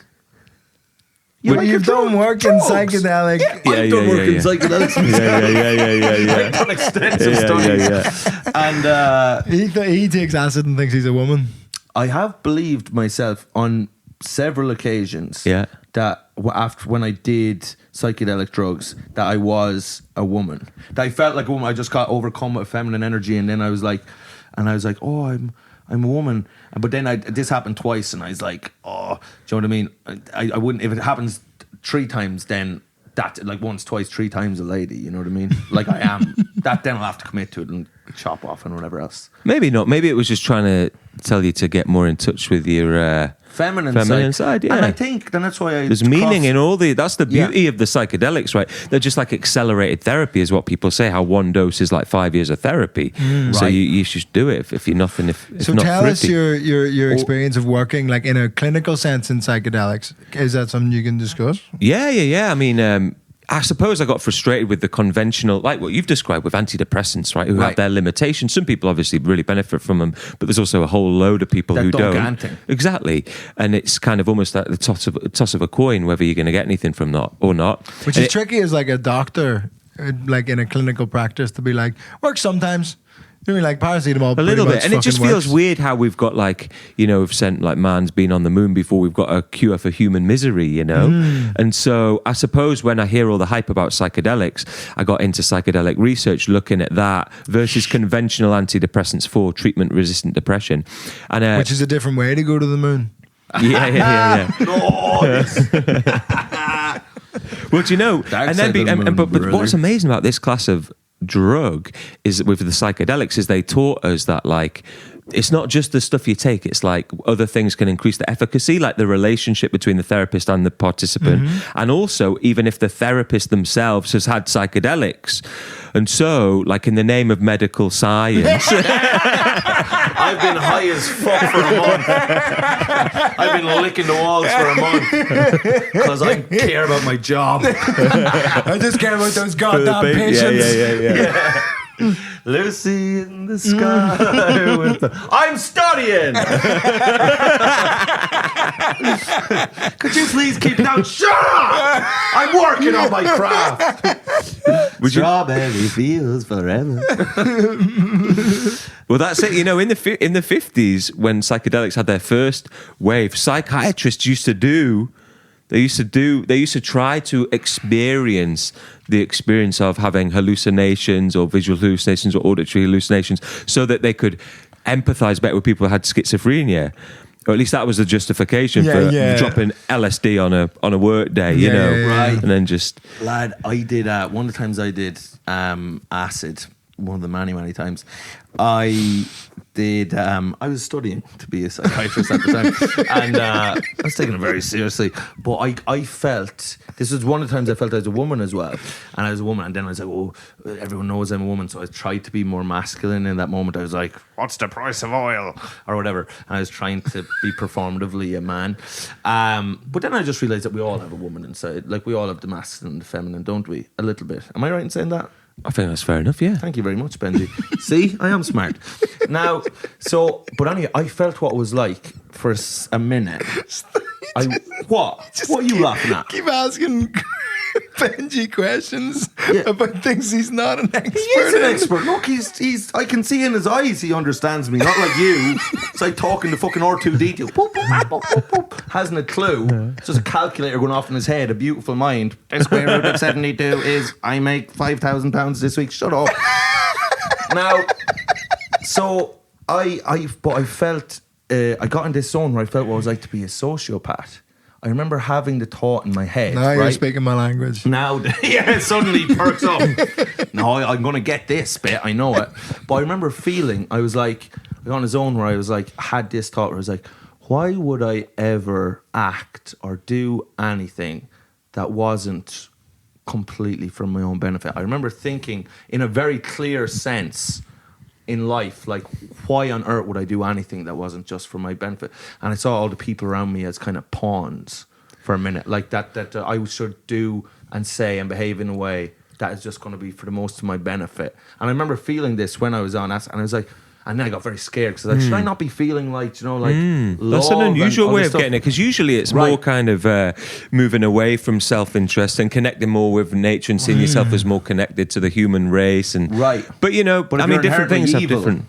Well, you've done work in psychedelic. Yeah, I've done work in psychedelics. yeah. I've done extensive studies. And He takes acid and thinks he's a woman. I have believed myself on several occasions Yeah. that after when I did psychedelic drugs that I was a woman. That I felt like a woman. I just got overcome with feminine energy, and then I was like, oh, I'm a woman. But then this happened twice, and I was like, oh, do you know what I mean? I wouldn't, if it happens 3 times, then that, like once, twice, 3 times a lady, you know what I mean? Like I am, that then I'll have to commit to it and chop off and whatever else. Maybe not. Maybe it was just trying to tell you to get more in touch with your Feminine side. Yeah. And I think then that's why There's meaning in all that's the beauty of the psychedelics, right? They're just like accelerated therapy is what people say, how 1 dose is like 5 years of therapy. So Right. you should do it if you're nothing, if So not tell us thrifty. your experience of working like in a clinical sense in psychedelics. Is that something you can discuss? Yeah. I mean, I suppose I got frustrated with the conventional, like what you've described with antidepressants, right? Who have Right. their limitations. Some people obviously really benefit from them, but there's also a whole load of people That who don't don't. get anything. Exactly. And it's kind of almost like the toss of a coin, whether you're going to get anything from that or not. Which And is tricky as like a doctor, like in a clinical practice, to be like, works sometimes. You know, like paracetamol. A little pretty bit, much and it just fucking feels works. weird how we've got like, you know, we've sent like man's been on the moon before we've got a cure for human misery, you know. And so I suppose when I hear all the hype about psychedelics, I got into psychedelic research, looking at that versus conventional antidepressants for treatment-resistant depression, and Which is a different way to go to the moon. yeah. Well, do you know? Dark And then, side of the moon, but brother. what's amazing about this class of drug is with the psychedelics is they taught us that like it's not just the stuff you take, it's like other things can increase the efficacy, like the relationship between the therapist and the participant. And also, even if the therapist themselves has had psychedelics. And so, like in the name of medical science... I've been high as fuck for a month. I've been licking the walls for a month because I care about my job. I just care about those goddamn patients. Yeah. Lucy in the sky with the... I'm studying! Could you please keep down? Shut up! I'm working on my craft. Strawberry fields forever. Well, that's it. You know, in the 50s, when psychedelics had their first wave, psychiatrists used to try to experience the experience of having hallucinations or visual hallucinations or auditory hallucinations so that they could empathize better with people who had schizophrenia. Or at least that was the justification for dropping LSD on a work day, you know. Right. And then just... Lad, I did, one of the times I did acid, one of the many times, I was studying to be a psychiatrist at the time, and I was taking it very seriously, but I felt, this was one of the times I felt I was a woman as well, and I was a woman, and then I was like, oh, everyone knows I'm a woman, so I tried to be more masculine in that moment. I was like, what's the price of oil, or whatever, and I was trying to be performatively a man, but then I just realised that we all have a woman inside, like we all have the masculine and the feminine, don't we? A little bit. Am I right in saying that? I think that's fair enough, yeah. Thank you very much, Benji. See, I am smart. Now, but anyway, I felt what it was like for a minute. What are you laughing at? Keep asking Benji questions about things he's not an expert He is an in. expert. Look, he's. I can see in his eyes he understands me. Not like you. It's like talking to fucking R2D2. Boop, boop, boop, boop, boop. Hasn't a clue. It's just a calculator going off in his head. A beautiful mind. The square root of 72 is I make £5,000 this week. Shut up. Now, so I felt I got in this zone where I felt what it was like to be a sociopath. I remember having the thought in my head. Now you're speaking my language. Now, it suddenly perks up. No, I'm going to get this bit. I know it. But I remember feeling, I was like, I got in a zone where I was like, had this thought where I was like, why would I ever act or do anything that wasn't completely for my own benefit? I remember thinking in a very clear sense in life, like, why on earth would I do anything that wasn't just for my benefit? And I saw all the people around me as kind of pawns for a minute, like that I should do and say and behave in a way that is just going to be for the most of my benefit. And I remember feeling this when I was on acid, and I was like, and then I got very scared because I was like, should I not be feeling like, you know, like that's an unusual way of getting it, because usually it's more kind of moving away from self-interest and connecting more with nature and seeing yourself as more connected to the human race. And but you know, I mean, different things have different.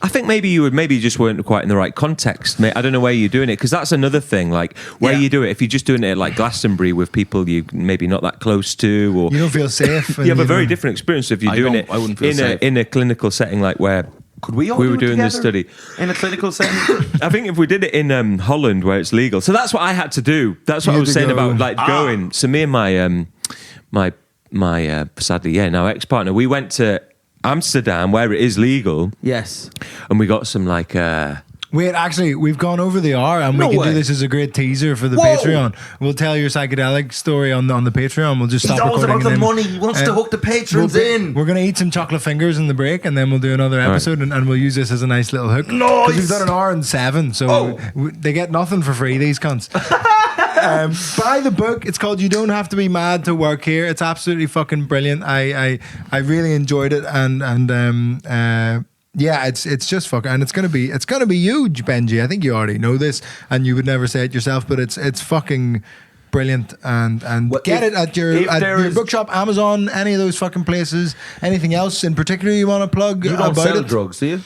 I think maybe you just weren't quite in the right context. I don't know where you're doing it, because that's another thing. Like where you do it, if you're just doing it at like Glastonbury with people you maybe not that close to, or you don't feel safe. You have a very different experience if you're doing it in a clinical setting, like where. Could we all were doing this study in a clinical setting? I think if we did it in Holland where it's legal. So that's what I had to do. That's what I was saying about like going. So me and my sadly now ex-partner, we went to Amsterdam where it is legal. Yes. And we got some like Wait, actually, we've gone over the hour, and we can do this as a great teaser for the Patreon. We'll tell your psychedelic story on the Patreon. We'll just stop recording. He's always about the money. He wants to hook the patrons in. We're going to eat some chocolate fingers in the break, and then we'll do another episode, and we'll use this as a nice little hook. Nice! Because we've done an hour and 7, so they get nothing for free, these cunts. Buy the book. It's called You Don't Have to Be Mad to Work Here. It's absolutely fucking brilliant. I really enjoyed it, and yeah, it's just fucking, and it's gonna be huge, Benji. I think you already know this, and you would never say it yourself, but it's fucking brilliant. And get it at your bookshop, Amazon, any of those fucking places. Anything else in particular you want to plug? You don't sell drugs, do you?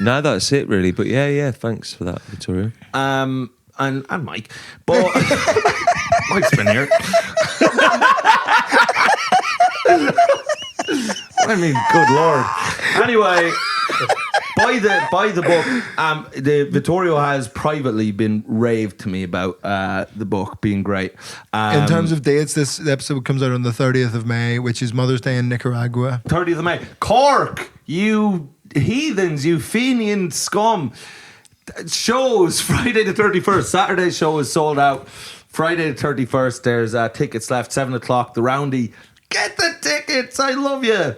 No, that's it really. But yeah, thanks for that, Vittorio. And Mike, but Mike's been here. I mean, good Lord. Anyway, buy the book. The Vittorio has privately been raved to me about the book being great. In terms of dates, this episode comes out on the 30th of May, which is Mother's Day in Nicaragua. 30th of May. Cork, you heathens, you Fenian scum. Shows Friday the 31st. Saturday's show is sold out. Friday the 31st, there's tickets left, 7 o'clock. The Roundy. Get the tickets. I love you.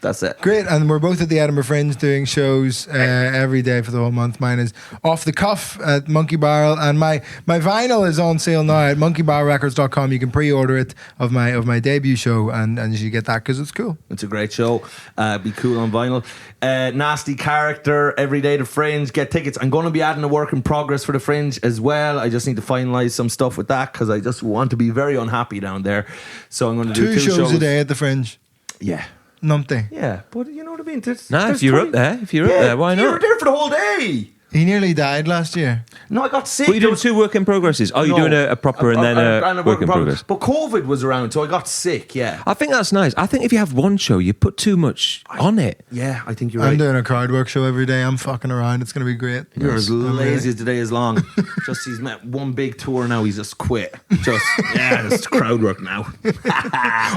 That's it. Great, and we're both at the Edinburgh Fringe doing shows every day for the whole month. Mine is Off the Cuff at Monkey Barrel, and my vinyl is on sale now at monkeybarrelrecords.com. You can pre-order it of my debut show, and you should get that because it's cool. It's a great show. Be cool on vinyl. Nasty Character, every day the Fringe. Get tickets. I'm going to be adding a work in progress for the Fringe as well. I just need to finalise some stuff with that because I just want to be very unhappy down there. So I'm going to do two shows a day at the Fringe. Yeah. Numpty. Yeah, but you know what I mean? If you're up there, why not? You were there for the whole day. He nearly died last year. No, I got sick. But you're doing two work in progresses. Oh, you're doing a proper and then a work in progress. But COVID was around, so I got sick, yeah. I think that's nice. I think if you have one show, you put too much on it. Yeah, I think you're right. I'm doing a crowd work show every day. I'm fucking around. It's going to be great. You're as lazy as the day is long. Just he's met one big tour now. He's just quit. It's crowd work now.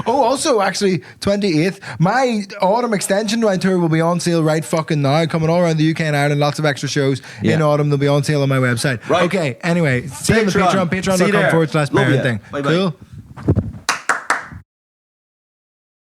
Oh, also, actually, 28th, my autumn extension to my tour will be on sale right fucking now. Coming all around the UK and Ireland. Lots of extra shows in autumn. They'll be on sale on my website. Right. Okay, anyway, see you on the Patreon. Patreon.com/parent thing. Bye-bye. Cool.